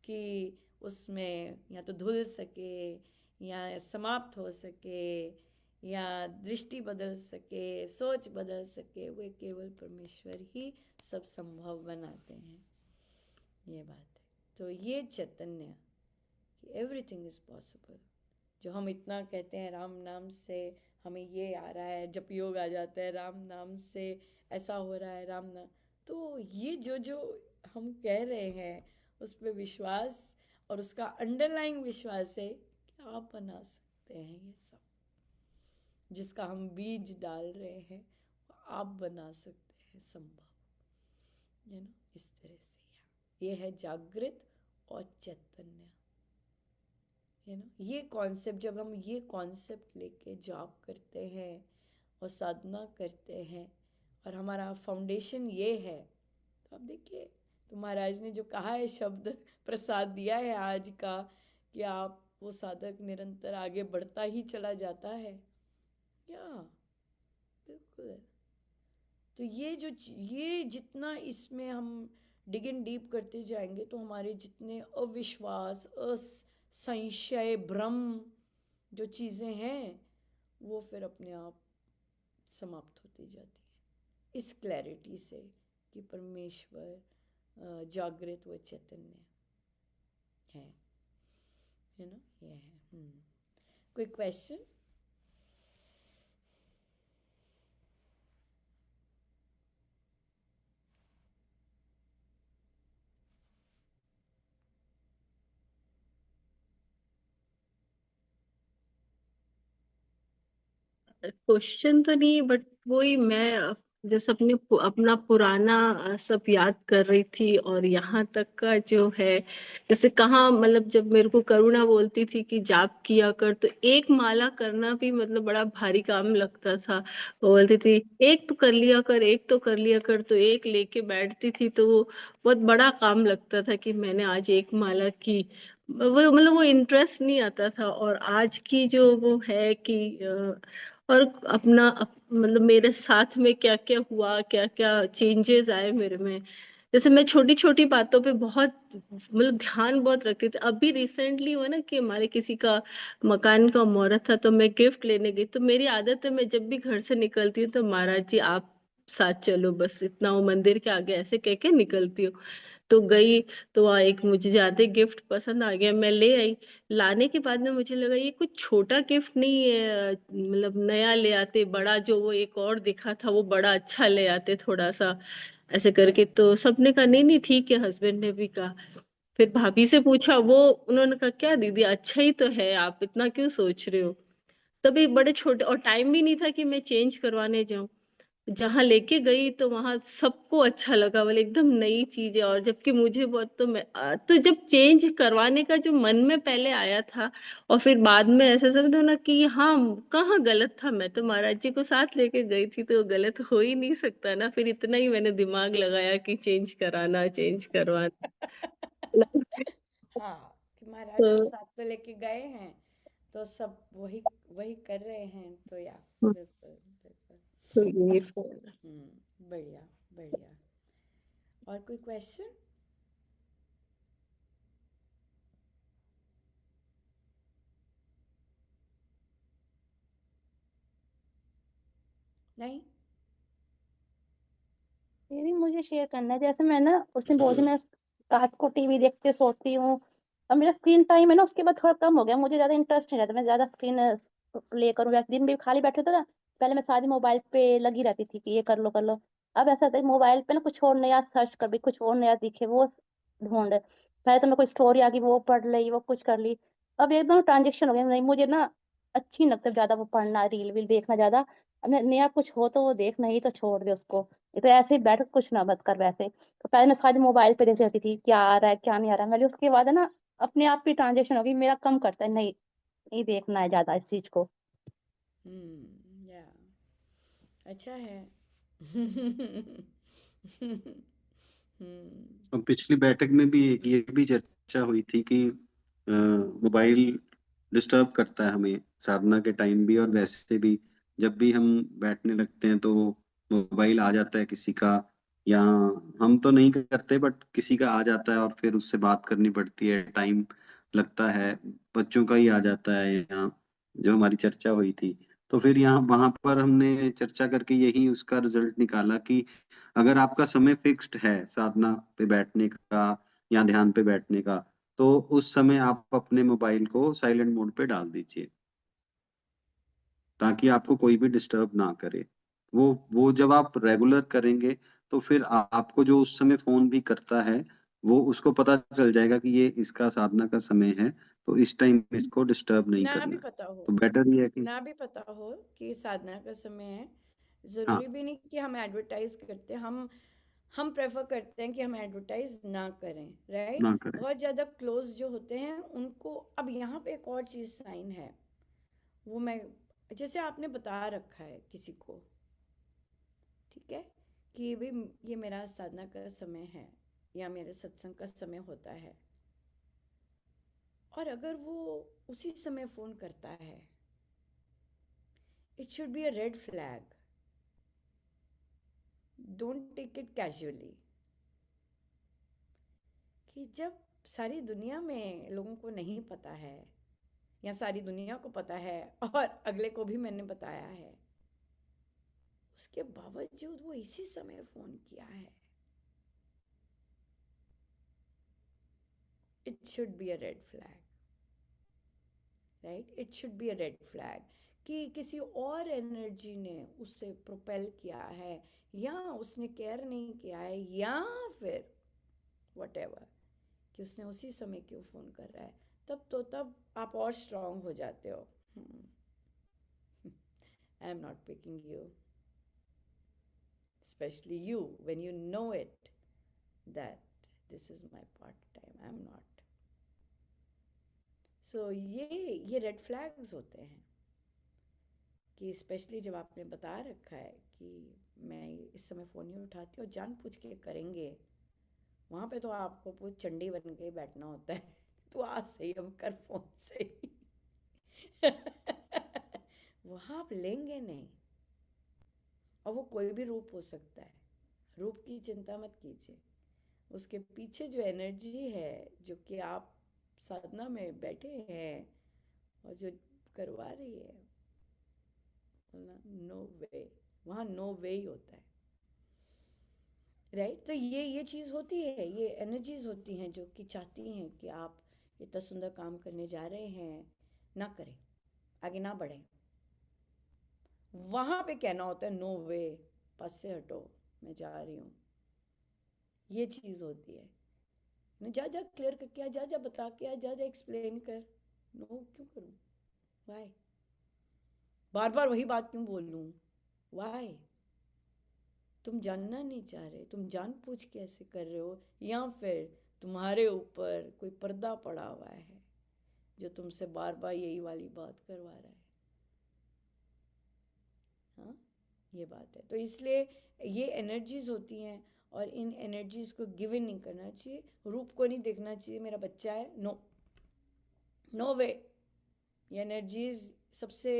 कि उसमें या तो धुल सके या समाप्त हो सके या दृष्टि बदल सके, सोच बदल सके, वे केवल परमेश्वर ही सब संभव बनाते हैं, ये बात है। तो ये चैतन्य, एवरीथिंग इज पॉसिबल, जो हम इतना कहते हैं राम नाम से हमें ये आ रहा है, जप योग आ जाता है, राम नाम से ऐसा हो रहा है, राम नाम, तो ये जो जो हम कह रहे हैं उस पर विश्वास, और उसका अंडरलाइंग विश्वास है कि आप बना सकते हैं ये सब, जिसका हम बीज डाल रहे हैं आप बना सकते हैं संभव, इस तरह से। ये है जागृत और चैतन्य, ये कॉन्सेप्ट, जब हम ये कॉन्सेप्ट लेके जॉब करते हैं और साधना करते हैं और हमारा फाउंडेशन ये है, तो आप देखिए, तो महाराज ने जो कहा है शब्द प्रसाद दिया है आज का, कि आप वो साधक निरंतर आगे बढ़ता ही चला जाता है, या बिल्कुल। तो ये जितना इसमें हम डिग इन डीप करते जाएंगे, तो हमारे जितने अविश्वास, संशय, भ्रम जो चीज़ें हैं वो फिर अपने आप समाप्त होती जाती है, इस क्लैरिटी से कि परमेश्वर जागृत व चैतन्य है, ये है। कोई क्वेश्चन? क्वेश्चन तो नहीं, बट वही मैं जैसे अपना पुराना सब याद कर रही थी, और यहाँ तक का जो है, जैसे कहाँ मतलब जब मेरे को करुणा बोलती थी कि जाप किया कर, तो एक माला करना भी मतलब बड़ा भारी काम लगता था। वो बोलती थी एक तो कर लिया कर, एक तो कर लिया कर, तो एक लेके बैठती थी, तो वो बहुत बड़ा काम लगता था कि मैंने आज एक माला की। वो मतलब वो इंटरेस्ट नहीं आता था। और आज की जो वो है कि और मतलब मेरे साथ में क्या क्या हुआ, क्या क्या चेंजेस आए मेरे में। जैसे मैं छोटी छोटी बातों पे बहुत मतलब ध्यान बहुत रखती थी। अभी रिसेंटली हुआ ना कि हमारे किसी का मकान का मुहूर्त था, तो मैं गिफ्ट लेने गई। तो मेरी आदत है, मैं जब भी घर से निकलती हूँ तो महाराज जी आप साथ चलो, बस इतना, वो मंदिर के आगे ऐसे कह के निकलती हूँ। तो गई, तो वहाँ एक मुझे ज्यादा गिफ्ट पसंद आ गया, मैं ले आई। लाने के बाद में मुझे लगा ये कुछ छोटा गिफ्ट नहीं है, मतलब नया ले आते, बड़ा जो वो एक और दिखा था वो बड़ा अच्छा ले आते थोड़ा सा ऐसे करके। तो सबने कहा नहीं नहीं ठीक है, हस्बैंड ने भी कहा। फिर भाभी से पूछा, वो उन्होंने कहा क्या दीदी अच्छा ही तो है, आप इतना क्यों सोच रहे हो। तभी बड़े छोटे, और टाइम भी नहीं था कि मैं चेंज करवाने जाऊं। जहां लेके गई तो वहां सबको अच्छा लगा, बोले एकदम नई चीज है। और जबकि मुझे बहुत, तो जब चेंज करवाने का जो मन में पहले आया था, और फिर बाद में ऐसा समझो ना कि हाँ कहाँ गलत था, मैं तो महाराज जी को साथ लेके गई थी, तो गलत हो ही नहीं सकता ना। फिर इतना ही मैंने दिमाग लगाया कि चेंज कराना, चेंज करवाना। हाँ, कि महाराज को तो साथ तो लेके गए हैं, तो सब वही वही कर रहे हैं, तो या बिल्कुल बिल्कुल। तो ये फिर बढ़िया बढ़िया। और कोई क्वेश्चन? नहीं? दीदी मुझे शेयर करना है, जैसे मैं ना उसने बोल दिया मैं रात को टीवी देखते सोती हूँ, अब मेरा स्क्रीन टाइम है ना उसके बाद थोड़ा कम हो गया, मुझे ज्यादा इंटरेस्ट नहीं रहता मैं ज्यादा स्क्रीन प्ले करूँ, या दिन भी खाली बैठे तो ना पहले मैं सारी मोबाइल पे लगी रहती थी कि ये कर लो कर लो। अब ऐसा होता है मोबाइल पे ना कुछ और नया सर्च कर भी, कुछ और नया दिखे वो ढूंढ। पहले तो मैं कोई स्टोरी आ गई वो पढ़ ली, वो कुछ कर ली। अब एकदम ट्रांजेक्शन हो गया, नहीं मुझे ना अच्छी नहीं लगता ज्यादा वो पढ़ना, रील वील देखना ज्यादा। अब नया कुछ हो तो वो देख, नहीं तो छोड़ दे उसको। ये तो ऐसे ही बैठ कुछ ना मत कर वैसे। तो पहले मैं सारी मोबाइल पे देख रहती थी क्या आ रहा है क्या नहीं आ रहा है, मैंने उसके बाद है ना अपने आप ही ट्रांजेक्शन हो गई, मेरा कम करता है, नहीं नहीं देखना है ज्यादा इस चीज को। या अच्छा है। हम्म। और पिछली बैठक में भी ये भी चर्चा हुई थी कि मोबाइल डिस्टर्ब करता है हमें साधना के टाइम भी और वैसे भी। जब भी हम बैठने लगते हैं तो मोबाइल आ जाता है किसी का, या हम तो नहीं करते बट किसी का आ जाता है और फिर उससे बात करनी पड़ती है, टाइम लगता है। बच्चों का ही आ जाता है यहाँ, जो हमारी चर्चा हुई थी। तो फिर यहाँ वहां पर हमने चर्चा करके यही उसका रिजल्ट निकाला कि अगर आपका समय फिक्स्ड है साधना पे बैठने का या ध्यान पे बैठने का, तो उस समय आप अपने मोबाइल को साइलेंट मोड पे डाल दीजिए, ताकि आपको कोई भी डिस्टर्ब ना करे। वो जब आप रेगुलर करेंगे तो फिर आपको जो उस समय फोन भी करता है, वो उसको पता चल जाएगा कि ये इसका साधना का समय है, तो इस टाइम इसको डिस्टर्ब नहीं ना भी करना है। पता हो, तो बेटर ये है कि ना भी पता हो कि साधना का समय है, हाँ, जरूरी भी नहीं कि हम एडवर्टाइज करते, हम प्रेफर करते हैं कि हम एडवर्टाइज ना करें, राइट। ना करें। बहुत ज़्यादा क्लोज जो होते हैं उनको, अब यहाँ पे एक और चीज़ साइन है, वो मैं, जैसे आपने बता रखा है किसी को, ठीक है, कि भी ये मेरा साधना का समय है या मेरे सत्संग का समय होता है, और अगर वो उसी समय फ़ोन करता है, it should be a red flag. Don't take it casually. कि जब सारी दुनिया में लोगों को नहीं पता है, या सारी दुनिया को पता है और अगले को भी मैंने बताया है, उसके बावजूद वो इसी समय फोन किया है, it should be a red flag, right. It should be a red flag कि किसी और एनर्जी ने उसे प्रोपेल किया है, या उसने केयर नहीं किया है, या फिर वटेवर, कि उसने उसी समय क्यों फ़ोन कर रहा है। तब आप और स्ट्रांग हो जाते हो। I am not picking you, especially you, when you know it that this is my part time, I am not. So ये रेड फ्लैग्स होते हैं, कि स्पेशली जब आपने बता रखा है कि मैं इस समय फ़ोन नहीं उठाती और जान पूछ के करेंगे, वहाँ पे तो आपको पूरी चंडी बन के बैठना होता है। तो आज सही, अब कर फ़ोन से ही। वहाँ आप लेंगे नहीं। और वो कोई भी रूप हो सकता है, रूप की चिंता मत कीजिए। उसके पीछे जो एनर्जी है, जो कि आप साधना में बैठे हैं और जो करवा रही है, नो वे, वहाँ नो वे ही होता है, राइट। तो ये चीज़ होती है, ये एनर्जीज होती हैं जो कि चाहती हैं कि आप इतना सुंदर काम करने जा रहे हैं, ना करें, आगे ना बढ़ें। वहाँ पे कहना होता है नो वे, पास से हटो, मैं जा रही हूँ। ये चीज़ होती है ना, जा जा क्लियर करके आ, जा जा बता के आ, जा जा एक्सप्लेन कर। नो क्यों करूँ, वाई, बार बार वही बात क्यों बोल लूँ, वाई। तुम जानना नहीं चाह रहे, तुम जान पूछ के ऐसे कर रहे हो, या फिर तुम्हारे ऊपर कोई पर्दा पड़ा हुआ है जो तुमसे बार बार यही वाली बात करवा रहा है। हाँ, ये बात है। तो इसलिए ये एनर्जीज होती हैं, और इन एनर्जीज को गिवन नहीं करना चाहिए, रूप को नहीं देखना चाहिए, मेरा बच्चा है, नो, नो वे। ये एनर्जीज सबसे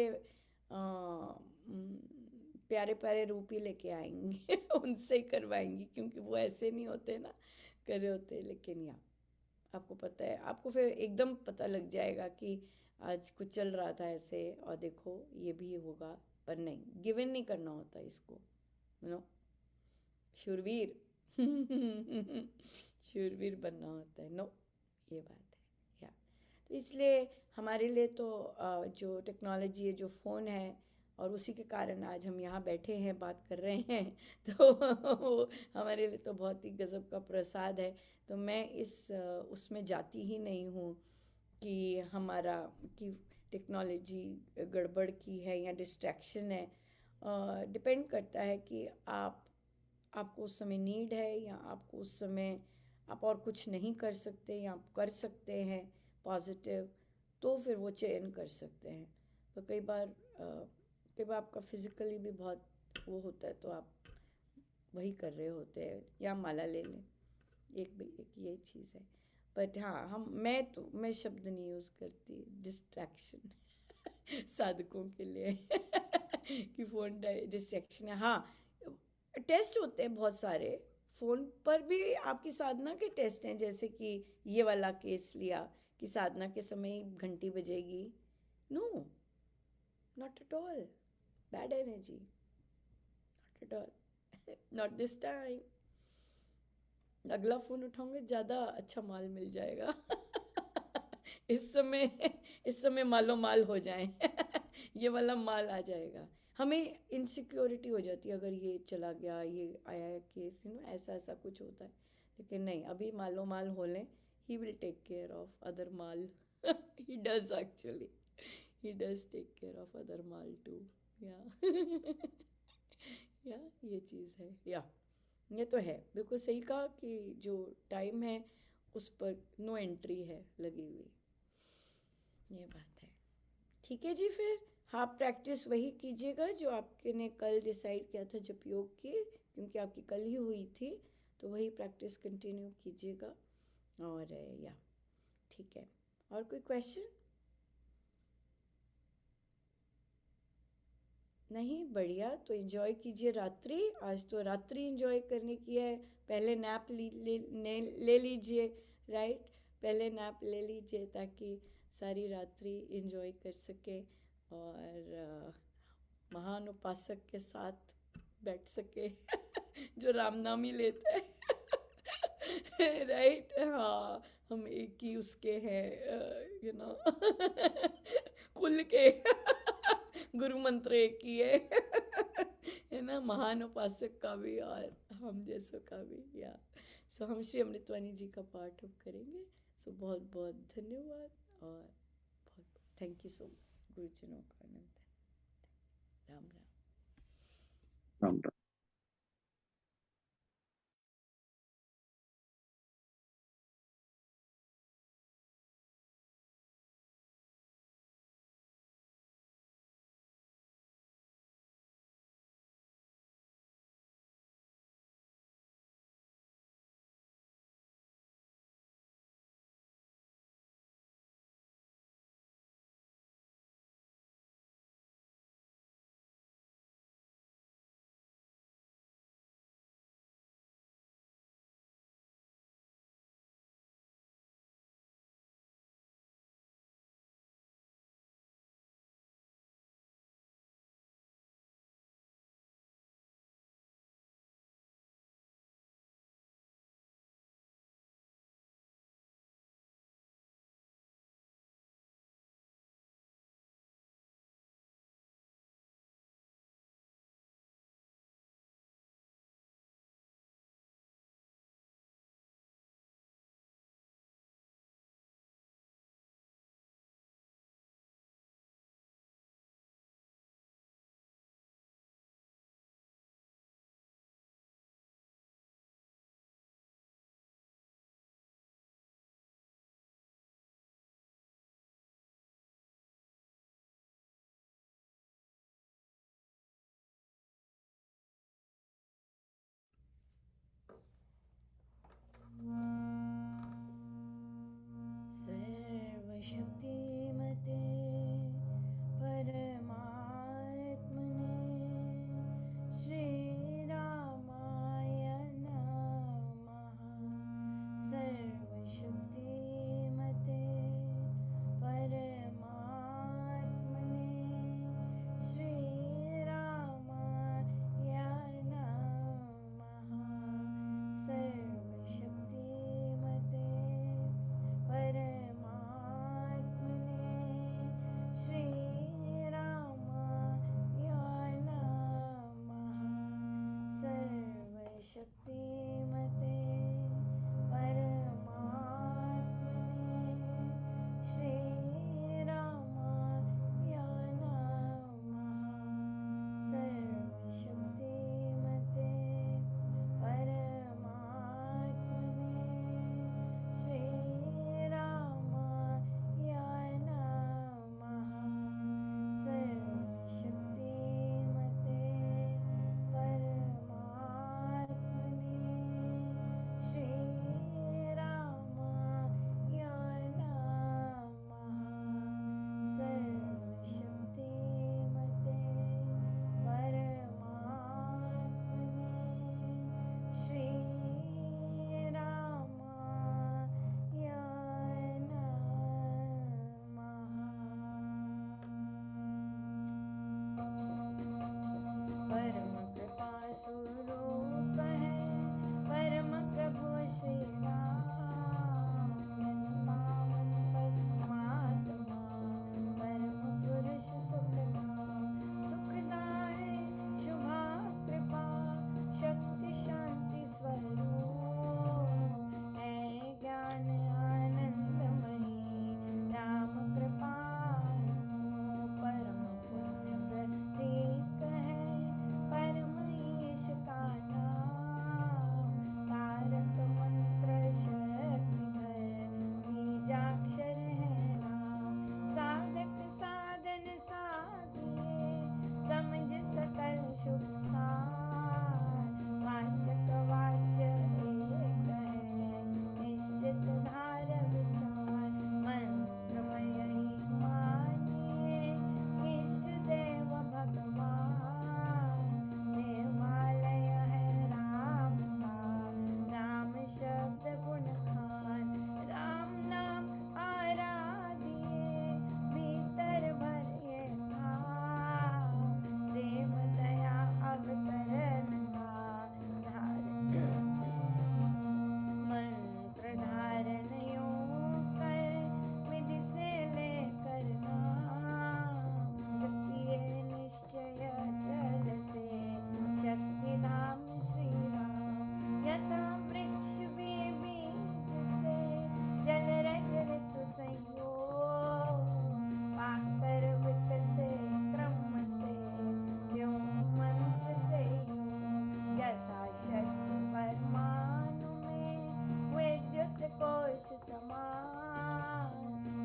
प्यारे प्यारे रूप ही लेके आएंगे उनसे ही करवाएंगी, क्योंकि वो ऐसे नहीं होते ना, करे होते। लेकिन यहाँ आपको पता है, आपको फिर एकदम पता लग जाएगा कि आज कुछ चल रहा था ऐसे, और देखो ये भी होगा, पर नहीं, गिवन नहीं करना होता इसको, नो, शूरवीर शूरवीर बनना होता है, नो, ये बात है। या तो इसलिए हमारे लिए तो जो टेक्नोलॉजी है, जो फ़ोन है, और उसी के कारण आज हम यहाँ बैठे हैं, बात कर रहे हैं तो हमारे लिए तो बहुत ही गज़ब का प्रसाद है। तो मैं उसमें जाती ही नहीं हूँ कि हमारा कि टेक्नोलॉजी गड़बड़ की है या डिस्ट्रैक्शन है। डिपेंड करता है कि आपको उस समय नीड है, या आपको उस समय आप और कुछ नहीं कर सकते, या आप कर सकते हैं पॉजिटिव, तो फिर वो चयन कर सकते हैं। तो कई बार आपका फिज़िकली भी बहुत वो होता है, तो आप वही कर रहे होते हैं, या माला ले लें, एक ये चीज़ है। बट हाँ, मैं शब्द नहीं यूज़ करती डिस्ट्रैक्शन साधकों के लिए कि फ़ोन डिस्ट्रैक्शन है। हाँ, टेस्ट होते हैं बहुत सारे, फ़ोन पर भी आपकी साधना के टेस्ट हैं, जैसे कि ये वाला केस लिया कि साधना के समय घंटी बजेगी, no, not at all, bad energy, not at all not this time. अगला फ़ोन उठाऊंगे, ज़्यादा अच्छा माल मिल जाएगा इस समय मालो माल हो जाए ये वाला माल आ जाएगा। हमें इनसिक्योरिटी हो जाती है, अगर ये चला गया, ये आया केस, ऐसा ऐसा कुछ होता है। लेकिन नहीं, अभी मालो माल हो लें, he will take care of other maal he does actually, he does take care of other maal too. या या ये चीज़ है। या ये तो है, बिल्कुल सही कहा कि जो टाइम है उस पर नो एंट्री है लगी हुई, ये बात है। ठीक है जी, फिर आप प्रैक्टिस वही कीजिएगा जो आपके ने कल डिसाइड किया था जब योग की, क्योंकि आपकी कल ही हुई थी, तो वही प्रैक्टिस कंटिन्यू कीजिएगा। और या ठीक है, और कोई क्वेश्चन? नहीं, बढ़िया। तो एंजॉय कीजिए रात्रि, आज तो रात्रि एंजॉय करने की है। पहले नैप ले लीजिए, राइट, पहले नैप ले लीजिए ताकि सारी रात्रि एंजॉय कर सके, और महान उपासक के साथ बैठ सके जो राम नाम ही लेते हैं राइट। हाँ, हम एक ही उसके हैं, यू नो कुल के गुरु मंत्र एक ही है ना, महान उपासक का भी और हम जैसों का भी। या सो हम श्री अमृतवाणी जी का पाठ अब करेंगे। सो बहुत बहुत धन्यवाद, और बहुत थैंक यू सो मच गुरुजनों का आनंद है। राम राम। राम राम। सर्वशक्तिमते परमात्मने श्रीरामाय नमः। सर्वशक्तिमते परमात्मने श्रीरामाय नमः। सर्वशक्तिमते परमात्मने श्रीरामाय नमः। सर्वशक्तिमते परमात्मने श्रीरामाय नमः। परम कृपा स्वरूप है परम प्रभु श्री राम, पावन परमात्मा परम पुरुष सुखदाय शुभा कृपा शक्ति शांति स्वरूप है ज्ञान आनंदमयी राम कृपा परम पुण्य प्रतीक है परम ईश का नाम, तारक मंत्र शक्तिधर बीजाक्षर है राम। साधक साधन साधिए समझ सकल शुभ सार, वाचक वाच्य एक है निश्चित धार विचार। मंत्रमय ही मानिए इष्ट देव भगवान, देवालय है राम का नाम शब्द गुण खान। राम नाम आराधिए भीतर भरिए भाव, देव दया अवतरण का मंत्र धारण योग कर विधि से लेकर नाम, जपिए निश्चय जल से शक्ति धाम श्री राम। यथा वृक्ष भी बीज से जल रज ऋतु संयोग, पाकर विकसे क्रम से त्यों मंत्र से योग। यथा शक्ति परमाणु में विद्युत कोश समान,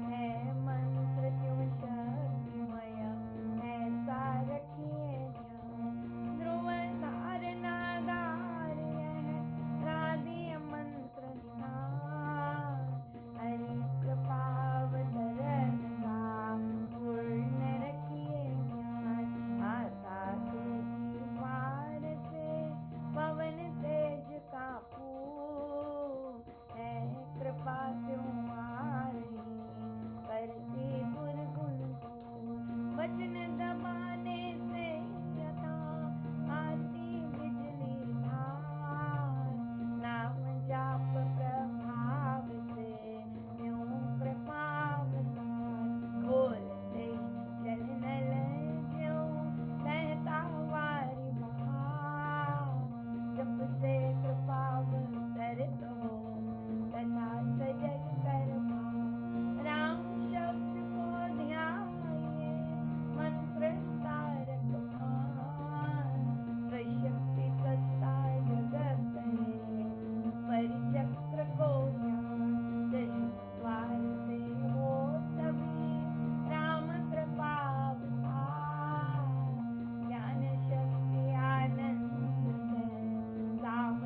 है मंत्र त्यों शक्तिमय ऐसा रखिए ध्यान। ध्रुव धारणा धार्य है राधीय मंत्र निधान, हरि कृपावतरण का पूर्ण रखिए ज्ञान। माता के दीवार से पवन तेज का पूर है कृपा तुम्हारी करती दुर्गुण दूर। वचन दबाने से यथा आती बिजली धार, नाम जाप प्रभाव से त्यों कृपावतार। खोलते जल नल ज्यों बहता वारी बहार, जब से कृपावतरित हो तथा सजग कर भाव। राम शब्द को ध्याये मंत्र तारक मान, स्वशक्ति सत्ता जगत है परिचक्र को ध्यान। दशम द्वार से हो तभी राम कृपा अवतार, ज्ञान शक्ति आनंद से साम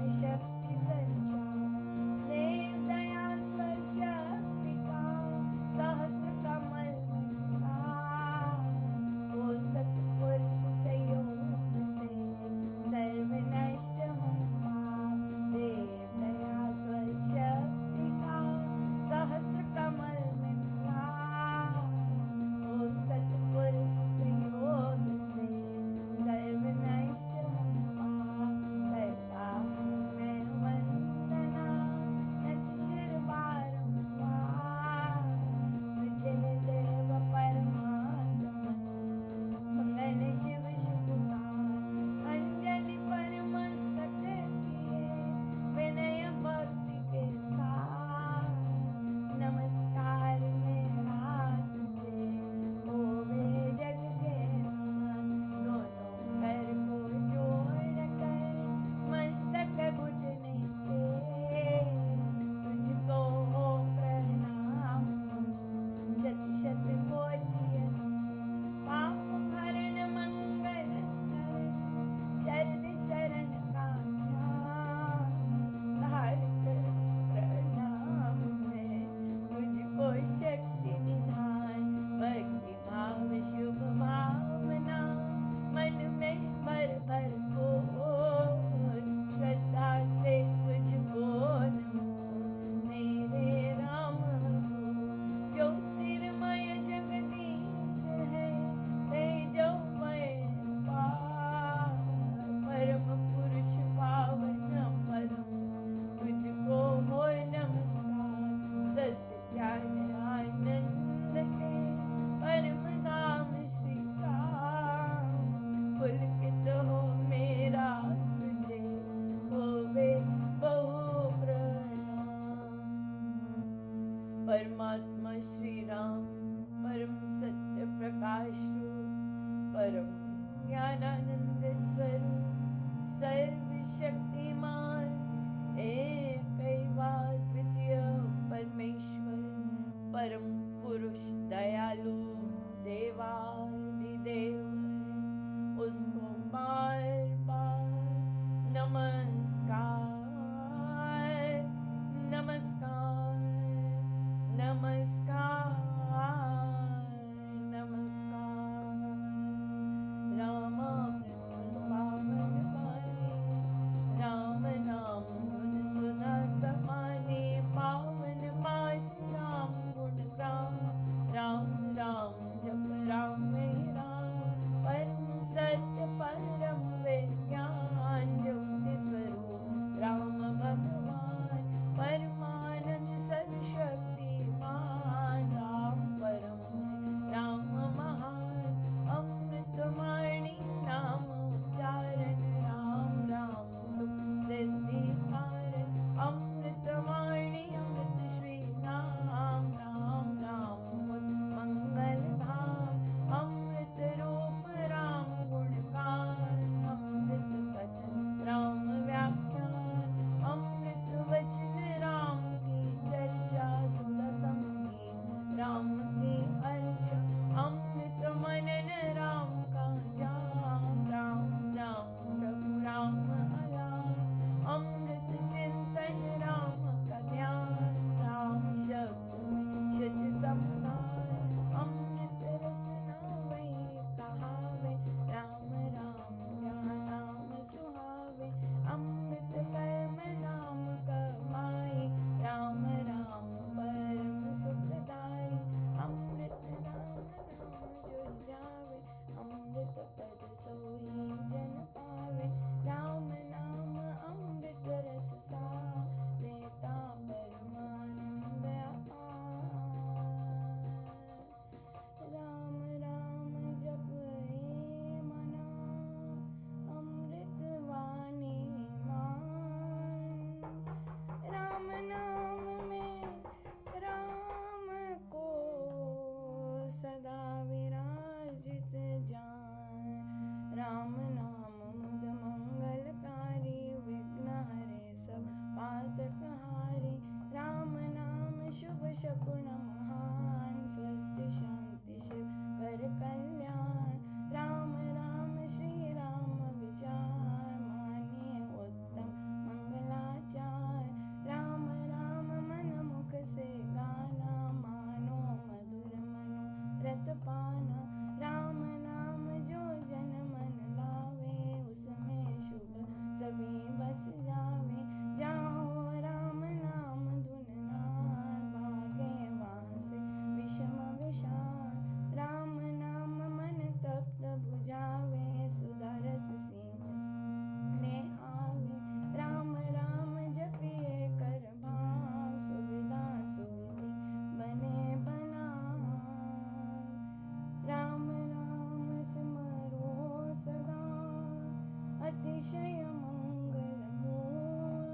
निश्चय मंगल मूल।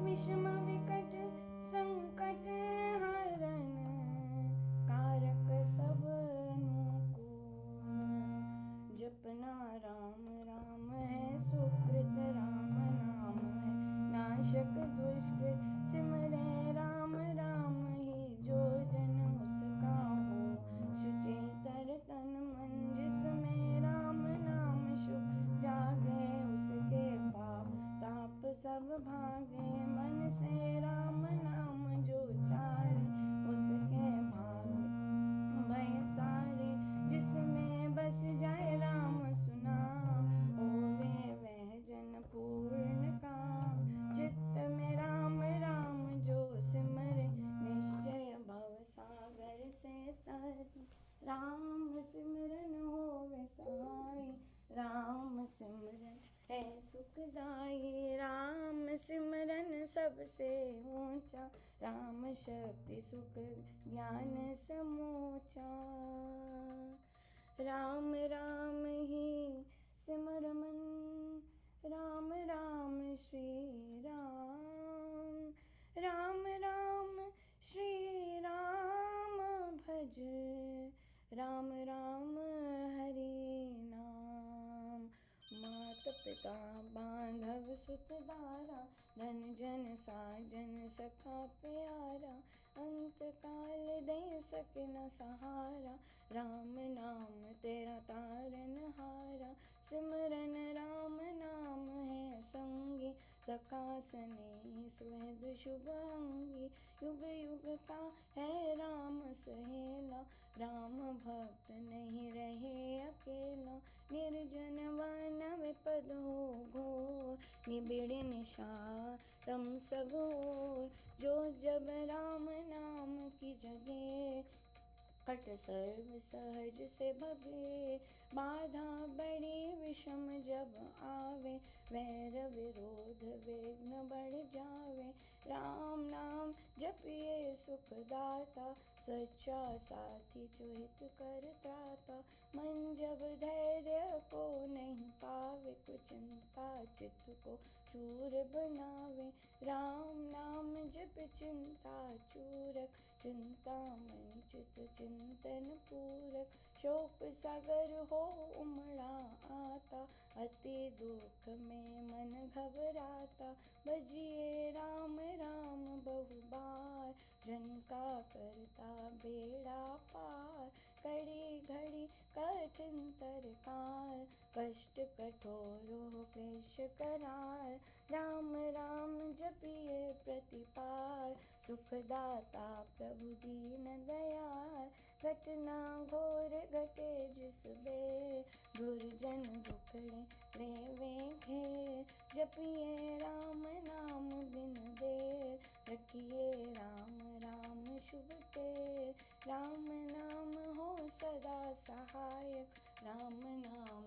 विषम विकट संकट हरण कारक सब अनुकूल। जपना राम राम है सुकृत राम नाम है नाशक दुष्कृत। सिमरे राम राम ही जो जन उसका हो सुचेतर तन मन। जिसमें राम नाम शुभ जागे उसके पाप ताप सब भागे। मन से राम नाम जो चाले उसके भागे भय सारे। जिसमें बस जाए राम सुनाम होवे वह जन पूर्ण काम। चित्त में राम राम जो सिमरे निश्चय भव सागर से तरे। राम सिमरन होवे सहाय राम सिमरन है सुखदाई। राम सिमरन सबसे ऊंचा राम शक्ति सुख ज्ञान समूचा। राम राम ही सिमर मन राम राम श्री राम। राम राम श्री राम भज राम राम हरि नाम। मात पिता बांधव सुत दारा धन जन साजन सखा प्यारा। अंत काल दे सके न सहारा राम नाम तेरा तारन हारा। सिमरन राम नाम है संगी सखा सने सुहृद शुभ अंगी। युग युग का है राम सहेला राम भक्त नहीं रहे अकेला। निर्जन वन विपद हो घोर निबिड़ निशाचर सब ओर। जो जब राम नाम की जगे कट सर्व सहज से भगे। बाधा बड़ी विषम जब आवे वैर विरोध विघ्न बढ़ जावे। राम नाम जपिए सुखदाता सच्चा साथी जो हित कर त्राता। मन जब धैर्य को नहीं पावे कुचिंता चित्त को चूर बनावे। राम नाम जप चिंता चूरक चिंता मन चित चिंतन पूरक। शोक सागर हो उमड़ा आता अति दुख में मन घबराता। भजिए राम राम बहु बार जन का करता बेड़ा पार। कड़ी घड़ी कठिन तरकाल कष्ट कठोर हो क्लेश कराल। राम राम जपिए प्रतिपाल सुखदाता प्रभु दीन दयाल। घटना घोर घटे जिस बे दुर्जन दुखड़े रेवे घेर। जपिए राम नाम बिन देर रखिए राम राम शुभ तेर। राम नाम हो सदा सहायक राम नाम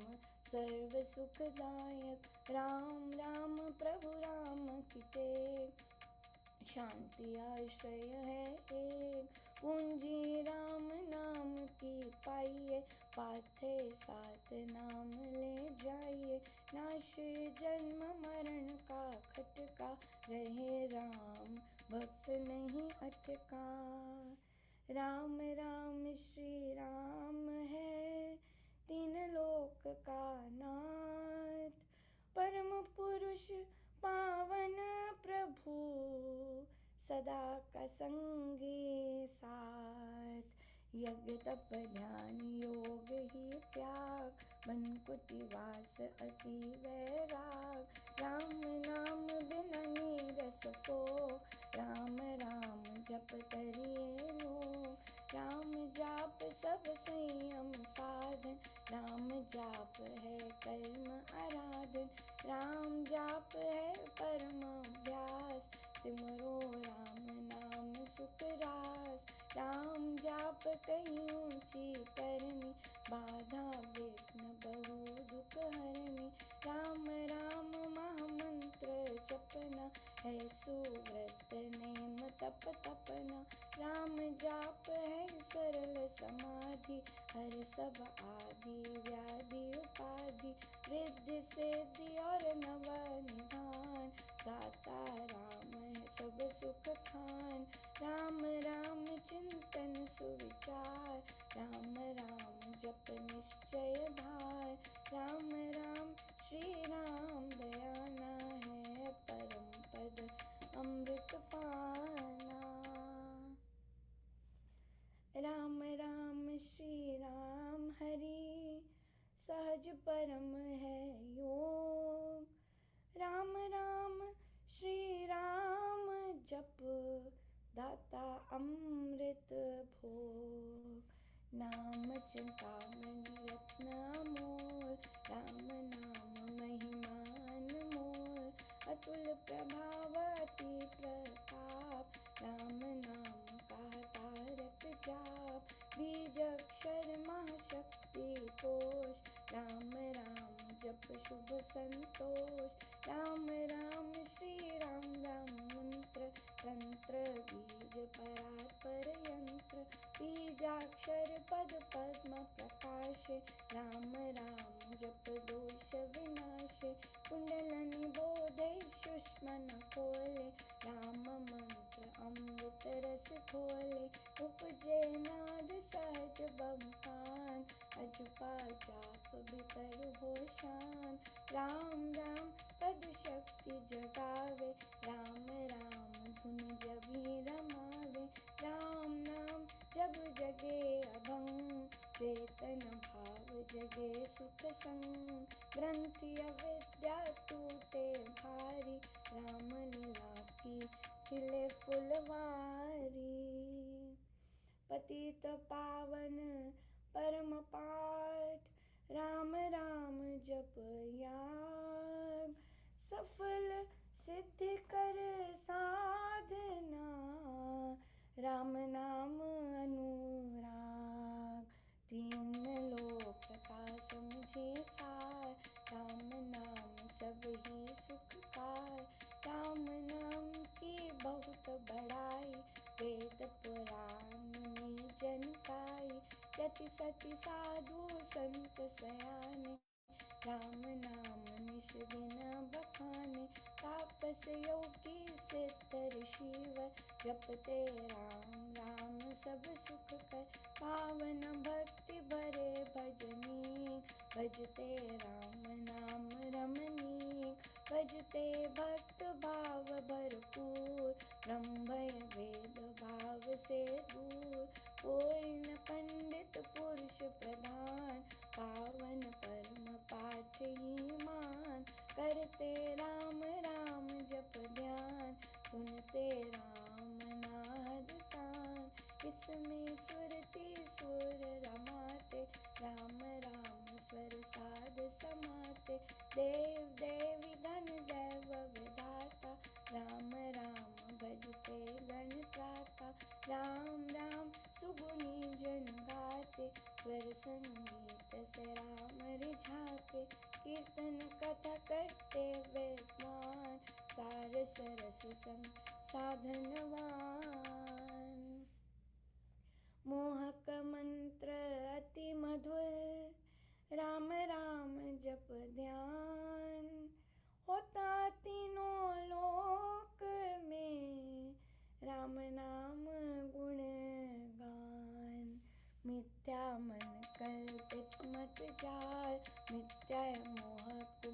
सर्व सुखदायक। राम राम प्रभु राम की टेक शांति आश्रय है एक। पूंजी राम नाम की पाइए पाथे साथ नाम ले जाइए। नाश जन्म मरण का खटका रहे राम भक्त नहीं अटका। राम राम श्री राम है तीन लोक का नाथ। परम पुरुष पावन प्रभु सदा का संगी साथ। यज्ञ तप ध्यान योग ही त्याग बन कुटिवास अति वैराग। राम नाम बिना नीरस को राम राम जप करिए लोग। राम जाप सब संयम साधन राम जाप है कर्म आराधन। राम जाप है परम अभ्यास सिमरो राम नाम सुख रास। राम जाप कहीं ऊंची करनी बाधा विघ्न बहु दुख हरनी। राम राम महामंत्र जपना है सुव्रत नेम तप तपना। राम जाप है सरल समाधि हर सब आदि व्याधि उपाधि। रिद्धि सिद्धि और नव निधान। दाता राम है सब सुख खान। राम राम चिंतन सुविचार। राम राम जप निश्चय भार। राम राम श्री राम दयाना है परम पद अमृत पाना। राम राम श्री राम हरि सहज परम है योग। राम राम श्री राम जप दाता अमृत भोग। नाम चिंतामणि रत्न अमोल। राम नाम महिमान मोल। अतुल प्रभाव अति प्रताप। राम नाम का तारक जाप। बीज अक्षर महाशक्ति कोश। राम राम जप शुभ संतोष। राम राम श्री राम राम मंत्र। तंत्र बीज परात्पर यंत्र। बीजाक्षर पद पद्म प्रकाश। राम राम जप दोष विनाश। कुंडलनि बोधे सुष्मन खोले। राम मंत्र अमृत रस खोले। उपजे नाद सहज बमकान। अजपा जाप बितर हो शान। राम राम पद शक्ति जगावे। राम राम धुन जभी रमावे। राम नाम जब जगे अभंग। चेतन भाव जगे सुख संग। ग्रंथि अविद्या टूटे भारी। राम लीला की खिले फुलवारी। पतित पावन परम पाठ। राम राम जप याग। सफल सिद्धि कर साधना। राम नाम अनुराग। तीन लोक का समझे सार। राम नाम सब ही सुखकार। राम नाम की बहुत बड़ाई। वेद पुराण में जनकाई। यति सति साधु संत सयाने। राम नाम निश दिन बखाने। तापस योगी सिद्ध ऋषिवर। जपते राम राम सब सुख कर। पावन भक्ति भरे भजनी। भजते राम नाम रमणीक। भजते भक्त भाव भरपूर। ब्रह्म वेद भाव से दूर। पूर्ण पंडित पुरुष प्रधान। पावन परम पाठ ही मान। करते राम राम जप ध्यान। सुनते राम नाद तान। इसमें सुरति सुर रमाते। राम राम स्वर साध समाते। देव देवी गण दैव विधाता। राम राम भजते गण त्राता। राम राम सुगुनी जन गाते। स्वर संगीत से राम रिझाते। कीर्तन कथा करते विद्वान। सार सरस संग साधनवान। मोहक मंत्र अति मधुर। राम राम जप ध्यान। होता तीनों लोक में। राम नाम गुण गान। मिथ्या मन कल्पित मत जाल। मिथ्या मोह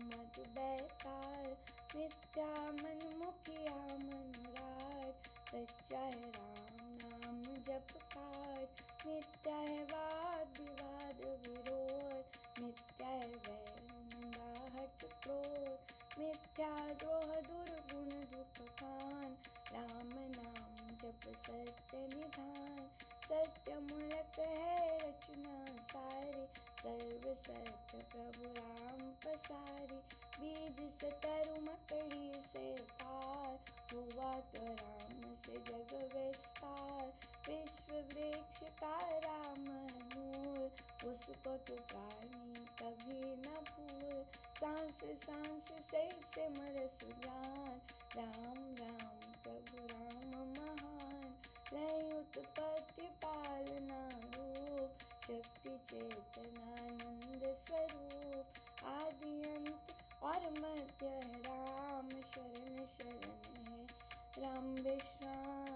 मत बैताल। मिथ्या मन मुखिया मनुराज। सच्चा है राम नाम जप काज। मिथ्या है वाद विवाद विरोध। मिथ्या है वैर निंदा हट क्रोध। मिथ्या द्रोह दुर्गुण दुख खान। राम नाम जप सत्य निधान। सत्य मूलक है रचना सारी। सर्व सत्य प्रभु राम पसारी। बीज से तरु मकड़ी से पार। हुआ तो राम से जग विस्तार। विश्व वृक्ष का राम नूर, उसको तो प्राणी कभी न भूल। सांस सांस से सिमर सुजान, राम राम प्रभु राम महान। लय उत्पत्ति पालना रूप, शक्ति चेतनानंद स्वरूप। आदि अंत और मध्य है राम, शरण शरण है राम विश्राम।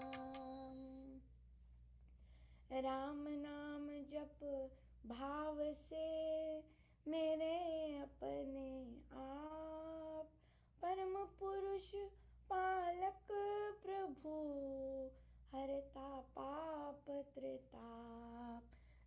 राम नाम जप भाव से मेरे अपने आप, परम पुरुष पालक प्रभु हरता पाप त्रिताप।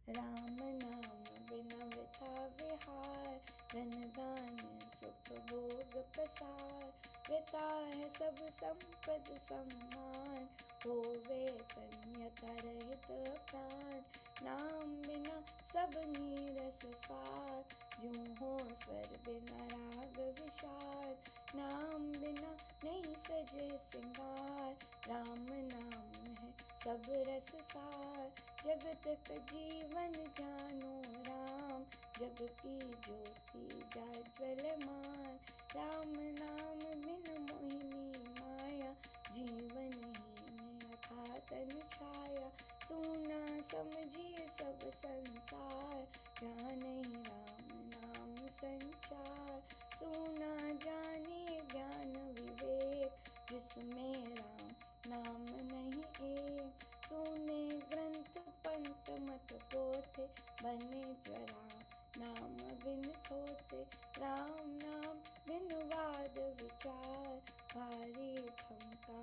राम नाम बिना वृथा विहार, धन दान सुख भोग प्रसार। वृथा है सब संपद सम्मान, होवे कन्यका रहित प्राण। नाम बिना सब नीरस स्वार, यूं हो स्वर बिना राग विषाद। नाम बिना नहीं सजे सिंगार, राम नाम है सब रस सार। जगत का जीवन जानो राम, जग की ज्योति जाज्वलमान। राम नाम बिन मोहिनी माया, जीवन ही अथा तन छाया। सुना समझिए सब संसार, जाने राम नाम संचार। सुना जानिए ज्ञान विवेक, जिसमें राम नाम नहीं एक। सुने ग्रंथ पंथ मत पोथे, बने राम नाम बिन थोथे। राम नाम बिन वाद विचार, भारी ठमका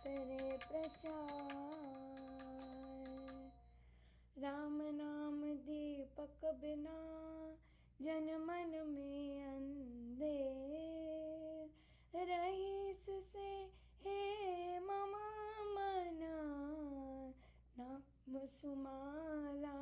तेरे प्रचार। राम नाम दीपक बिना, जन मन में अंधेर। रईस से हे मम मना, नाम सुमाला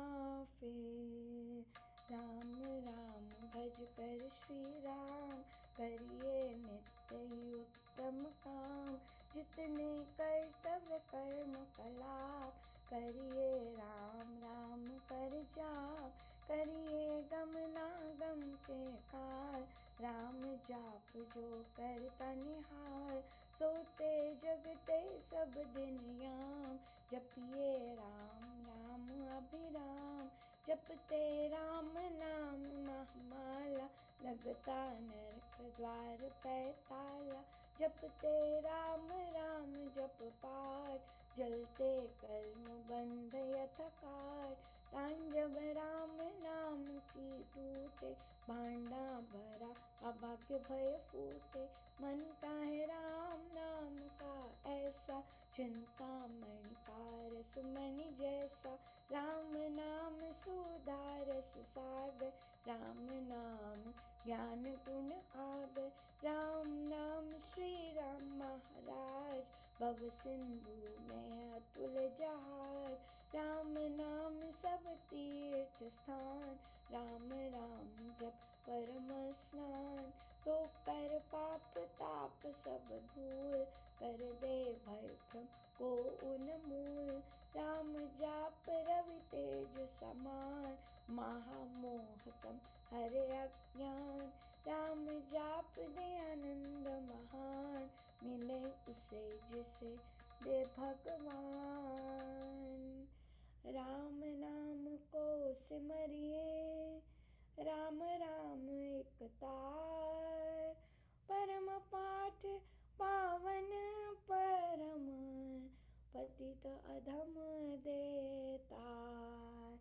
फेर। राम राम भज कर श्री राम, करिए नित्य ही उत्तम काम। जितने कर्तव्य कर्म कलाप, करिए राम राम कर जाप। करिए गमना गम के काल, राम जाप जो करता निहाल। सोते जगते सब दिन याम, जपिए राम राम अभिराम। जपते राम नाम महामाला, लगता नरक द्वार पैताला। जपते राम राम जप पाठ, जलते कर्म बंध यथकार। तांजब राम नाम की टूटे, भांडा भरा अभाग्य भय फूटे। मन का है राम नाम का ऐसा, चिंतामणि का रस मणि जैसा। राम नाम सुधारस सागर, राम नाम ज्ञान गुण आगर। राम नाम श्री राम महाराज, भव सिंधु में अतुल जहाज। राम नाम सब तीर्थ स्थान, राम राम जप परम स्नान। तो कर पाप ताप सब धूल, कर दे भय भ्रम को उन्मूल। राम जाप रवि तेज समान, महामोहतम हरे अज्ञान। राम जाप दे आनंद महान, मिले उसे जिसे दे भगवान। राम नाम को सिमरिए, राम राम एक तार। परम पाठ पावन परम, पतित अधम देतार।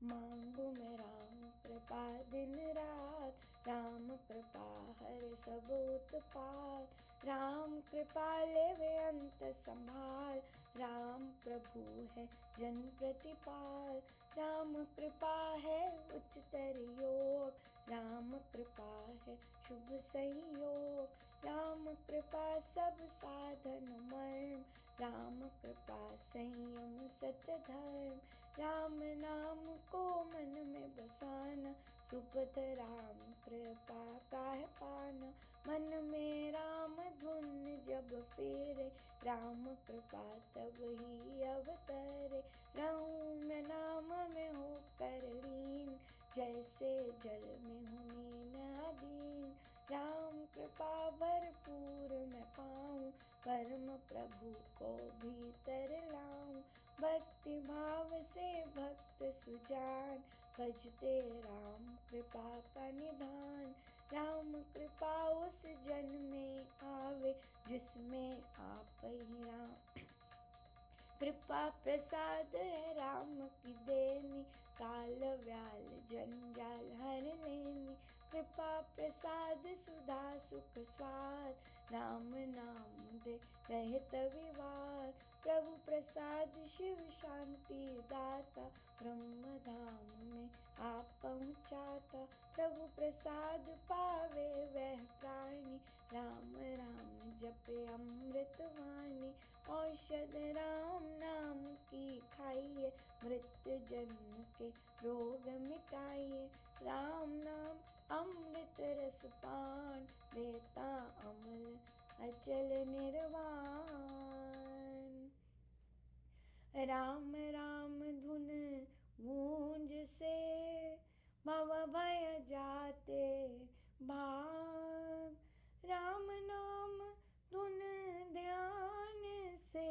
मांगू मैं राम कृपा दिन रात, राम कृपा हरे सब उत्पात। राम कृपा लेवे अंत संभाल, राम प्रभु है जन प्रतिपाल। राम कृपा है उच्चतर योग, राम कृपा है शुभ संयोग। राम कृपा सब साधन मर्म, राम कृपा संयम सत धर्म। राम नाम को मन में बसाना, सुपथ राम कृपा का है पाना। मन में राम धुन जब सब फेरे, राम कृपा तब ही अवतरे। रहूं मैं नाम में होकर लीन, जैसे जल में हूँ मीन अधीन। राम कृपा भरपूर मैं पाऊं, परम प्रभु को भीतर लाऊं। भक्ति भाव से भक्त सुजान, भजते राम कृपा का निधान। राम कृपा उस जन में आवे, जिसमें आप ही राम। कृपा प्रसाद है राम की देनी, काल व्याल जंजाल हर लेनी। कृपा प्रसाद सुधा सुख स्वाद, राम नाम दे रहत विवाद। प्रभु प्रसाद शिव शांति दाता, ब्रह्म धाम में आप पहुँचाता। प्रभु प्रसाद पावे वह प्राणी, राम राम जपे अमृत वाणी। औषध राम नाम की खाइए, मृत्यु जन्म के रोग मिटाइए। राम नाम अमृत रस पान, देता अमल अचल निर्वाण। राम राम धुन गूंज से, भव भय जाते भाग। राम नाम धुन ध्यान से,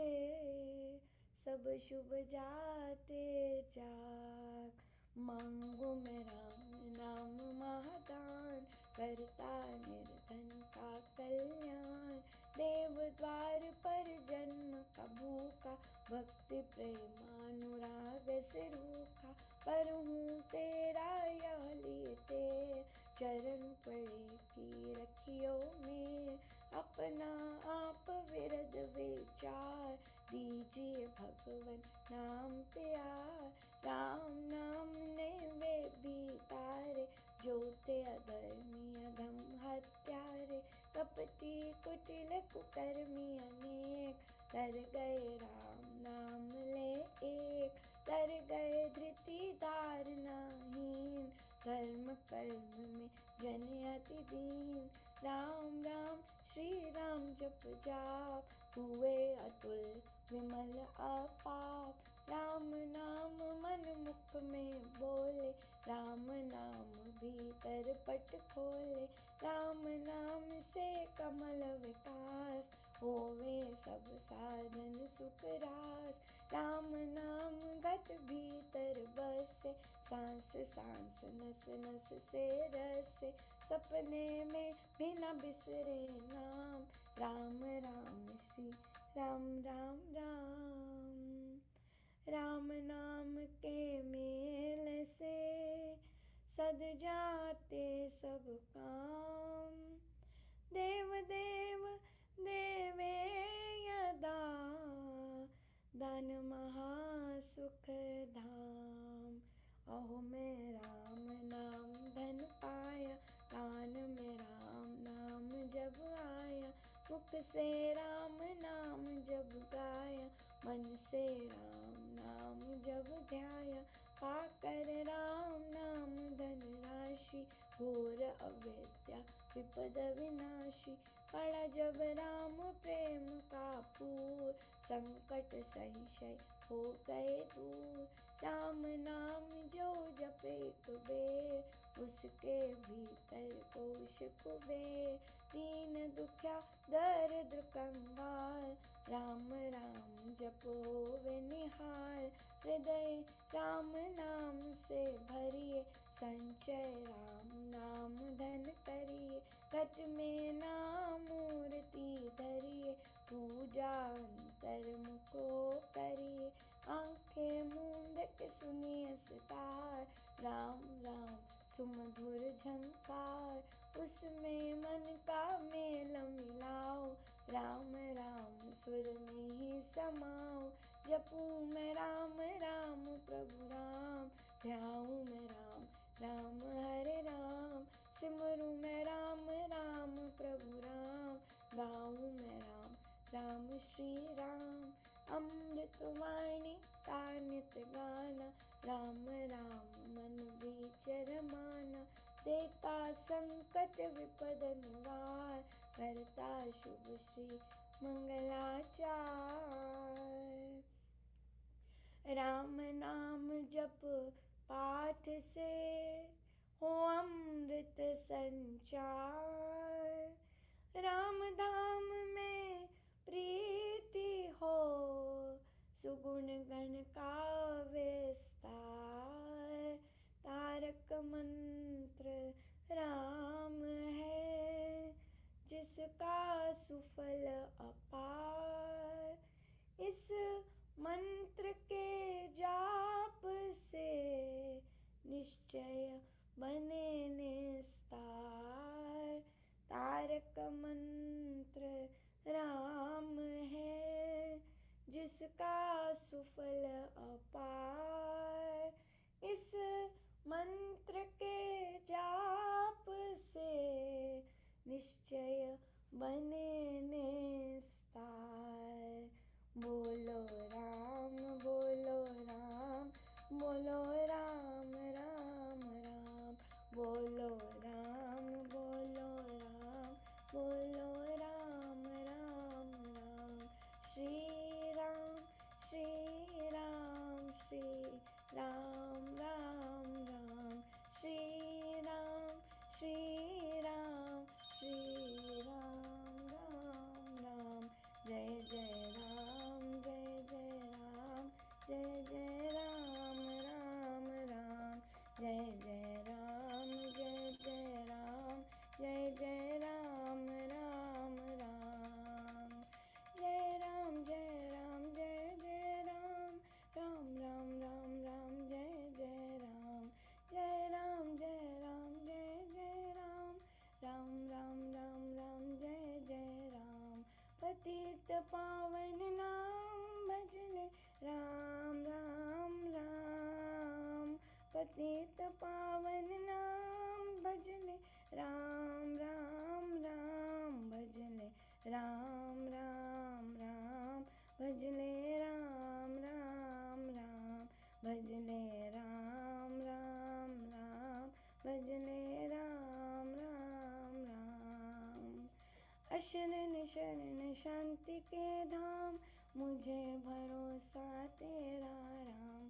सब शुभ जाते जाग। मांगो मैं राम नाम महादान, करता निर्धन का कल्याण। देव द्वार पर जन्म का भूखा, भक्ति प्रेमानुराग से रूखा। पर हूँ तेरा यह लिए तेर, चरण पड़े की रखियो मेर। अपना आप विरद विचार, दीजिए भगवन नाम प्यार। राम नाम ने वे भी तारे, जो थे अधर्मी अधम हत्यारे। कपटी कुटिल कुकर्मी अनेक, तर गए राम नाम ले एक। तर गए धृति धारनाहीन, धर्म कर्म में जन अति दीन। राम राम श्री राम जप जाप, हुए अतुल विमल अपाप। राम नाम मन मुख में बोले, राम नाम भीतर पट खोले। राम नाम से कमल विकास, होवे सब साधन सुख रास। राम नाम गत भीतर बसे, सांस सांस नस नस से रसे। सपने में भी न बिसरे नाम, राम राम श्री राम राम राम। राम नाम के मेल से, सद जाते सब काम। देव देव देवे यदा, दान महासुख धाम। अहो मैं राम नाम धन पाया, कान में राम नाम जब आया। मुख से राम नाम जब गाया, मन से राम नाम जब ध्याया। पाकर राम नाम धन राशि, घोर अविद्या विपद विनाशी। पड़ा जब राम प्रेम का पूर, संकट संशय हो गए दूर। राम नाम जो जपे कुबेर, उसके भीतर कोश कुबेर। दीन दुखिया दरिद्र कंगाल, राम राम जपो वे निहाल। हृदय राम नाम से भरिए, संचय राम नाम धन करिए। घट में नाम मूर्ति धरिए, पूजा अंतर मुको करिए। आंखें मूंद के सुनिए सितार, राम राम सुमधुर झंकार। उसमें मन का मेल मिलाओ, राम राम सुर में ही समाओ। जपूं मैं राम राम प्रभु राम, ध्याऊं मैं राम राम हरे राम। सिमरूं मैं राम राम प्रभु राम, गाऊं मैं राम राम श्री राम। अमृत वाणी का नित गाना, राम राम मन विचर माना। देता संकट विपद निवार, करता शुभ श्री मंगलाचार। राम नाम जप पाठ से हो अमृत संचार। राम धाम में प्रीति हो सुगुण गण का विस्तार। तारक मंत्र राम है जिसका सुफल अपार। इस मंत्र के जाप से निश्चय बने निस्तार। तारक मंत्र राम है जिसका सुफल अपार। इस मंत्र के जाप से निश्चय बने निस्तार। बोलो राम बोलो राम बोलो राम राम राम। बोलो राम बोलो राम बोलो राम राम राम। श्री राम श्री राम श्री राम राम राम। श्री राम श्री राम श्री राम राम राम। जय जय राम जय जय राम जय जय राम राम राम। जय जय राम जय जय राम जय जय राम राम राम। जय राम जय राम जय जय राम राम राम राम राम। जय जय राम जय राम जय राम जय जय राम राम राम राम राम। जय जय राम। पतित पावन नाम भजने राम राम राम। पतित पावन नाम भजने राम राम राम। भजने राम राम राम। भजने राम राम राम। भजने राम राम राम। भजने राम राम राम। अशरण शरण शांति के धाम मुझे भरोसा तेरा राम।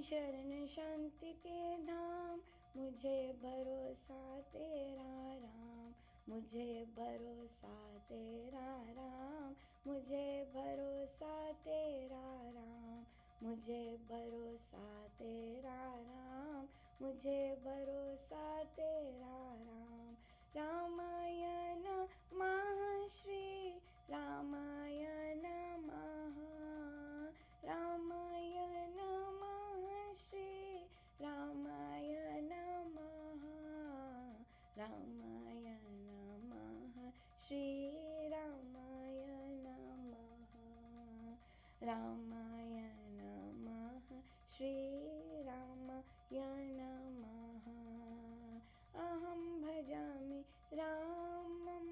शरण शांति के धाम मुझे भरोसा तेरा राम। मुझे भरोसा तेरा राम। मुझे भरोसा तेरा राम। मुझे भरोसा तेरा राम। मुझे भरोसा तेरा राम। रामायण महाश्री रामायण महा। रामायण महाश्री रामायण महा। रामायण महाश्री रामायण महा। रामायण महाश्री रामायण महा। अहं भजामि रामं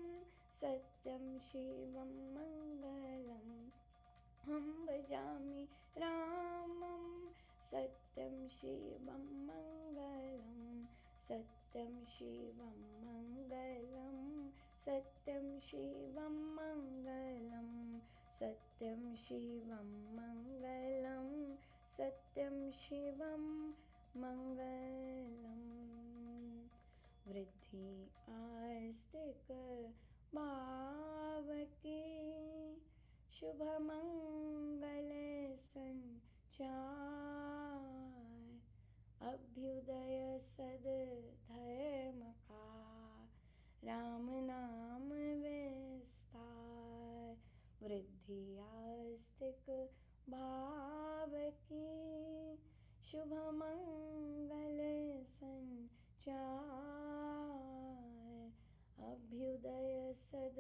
सत्यं शिवं मङ्गलम्। अहं भजामि रामं सत्यं शिवं मङ्गलम्। सत्यं शिवं मङ्गलम्। सत्यं शिवं मङ्गलम्। सत्यं शिवं मङ्गलम्। सत्यं शिवं मङ्गलम्। वृद्धि आस्तिक भाव की शुभ मंगल संचार। अभ्युदय सद धर्म का राम नाम विस्तार। वृद्धि आस्तिक भाव की शुभ मंगल संचार। अभ्युदय सद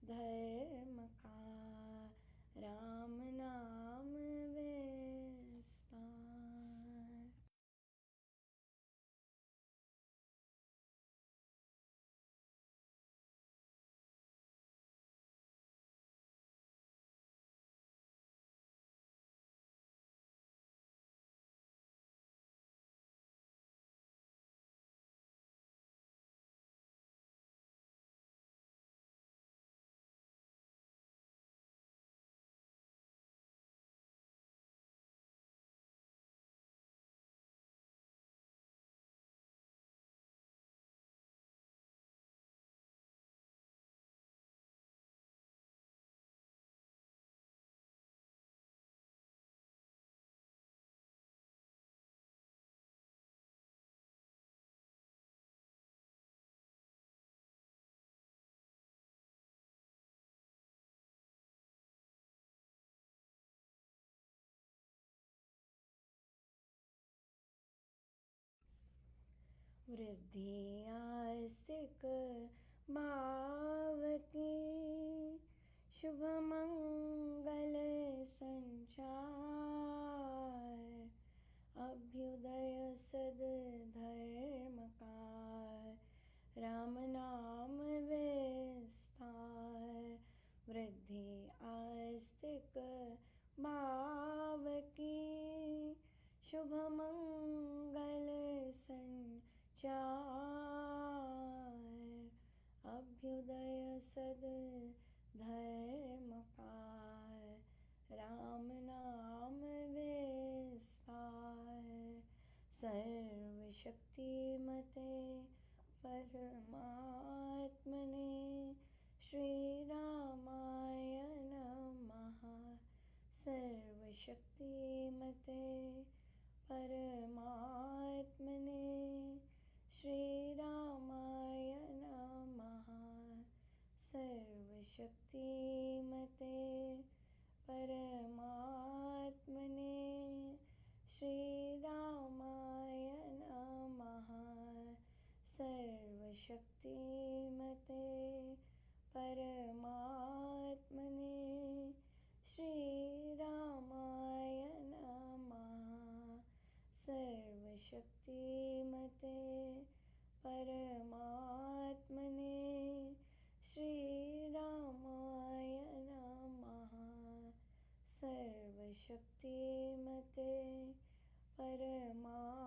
धर्म का राम नाम विस्तार। वृद्धि आस्तिक भाव की शुभ मंगल संचार अभ्युदय सद धर्म का राम नाम विस्तार वृद्धि आस्तिक भाव की शुभ मंगल संचार अभ्युदय सद धर्म का राम नाम विस्तार सर्वशक्तिमते परमात्मने श्री रामाय नमः सर्वशक्तिमते परमात्मने श्री रामाय नमः सर्वशक्तिमते परमात्मने श्री रामाय नमः सर्वशक्तिमते परमात्मने श्री रामाय नमः सर्वशक्तिमते परमात्मने श्री रामाय नमः सर्वशक्तिमते परमात्मने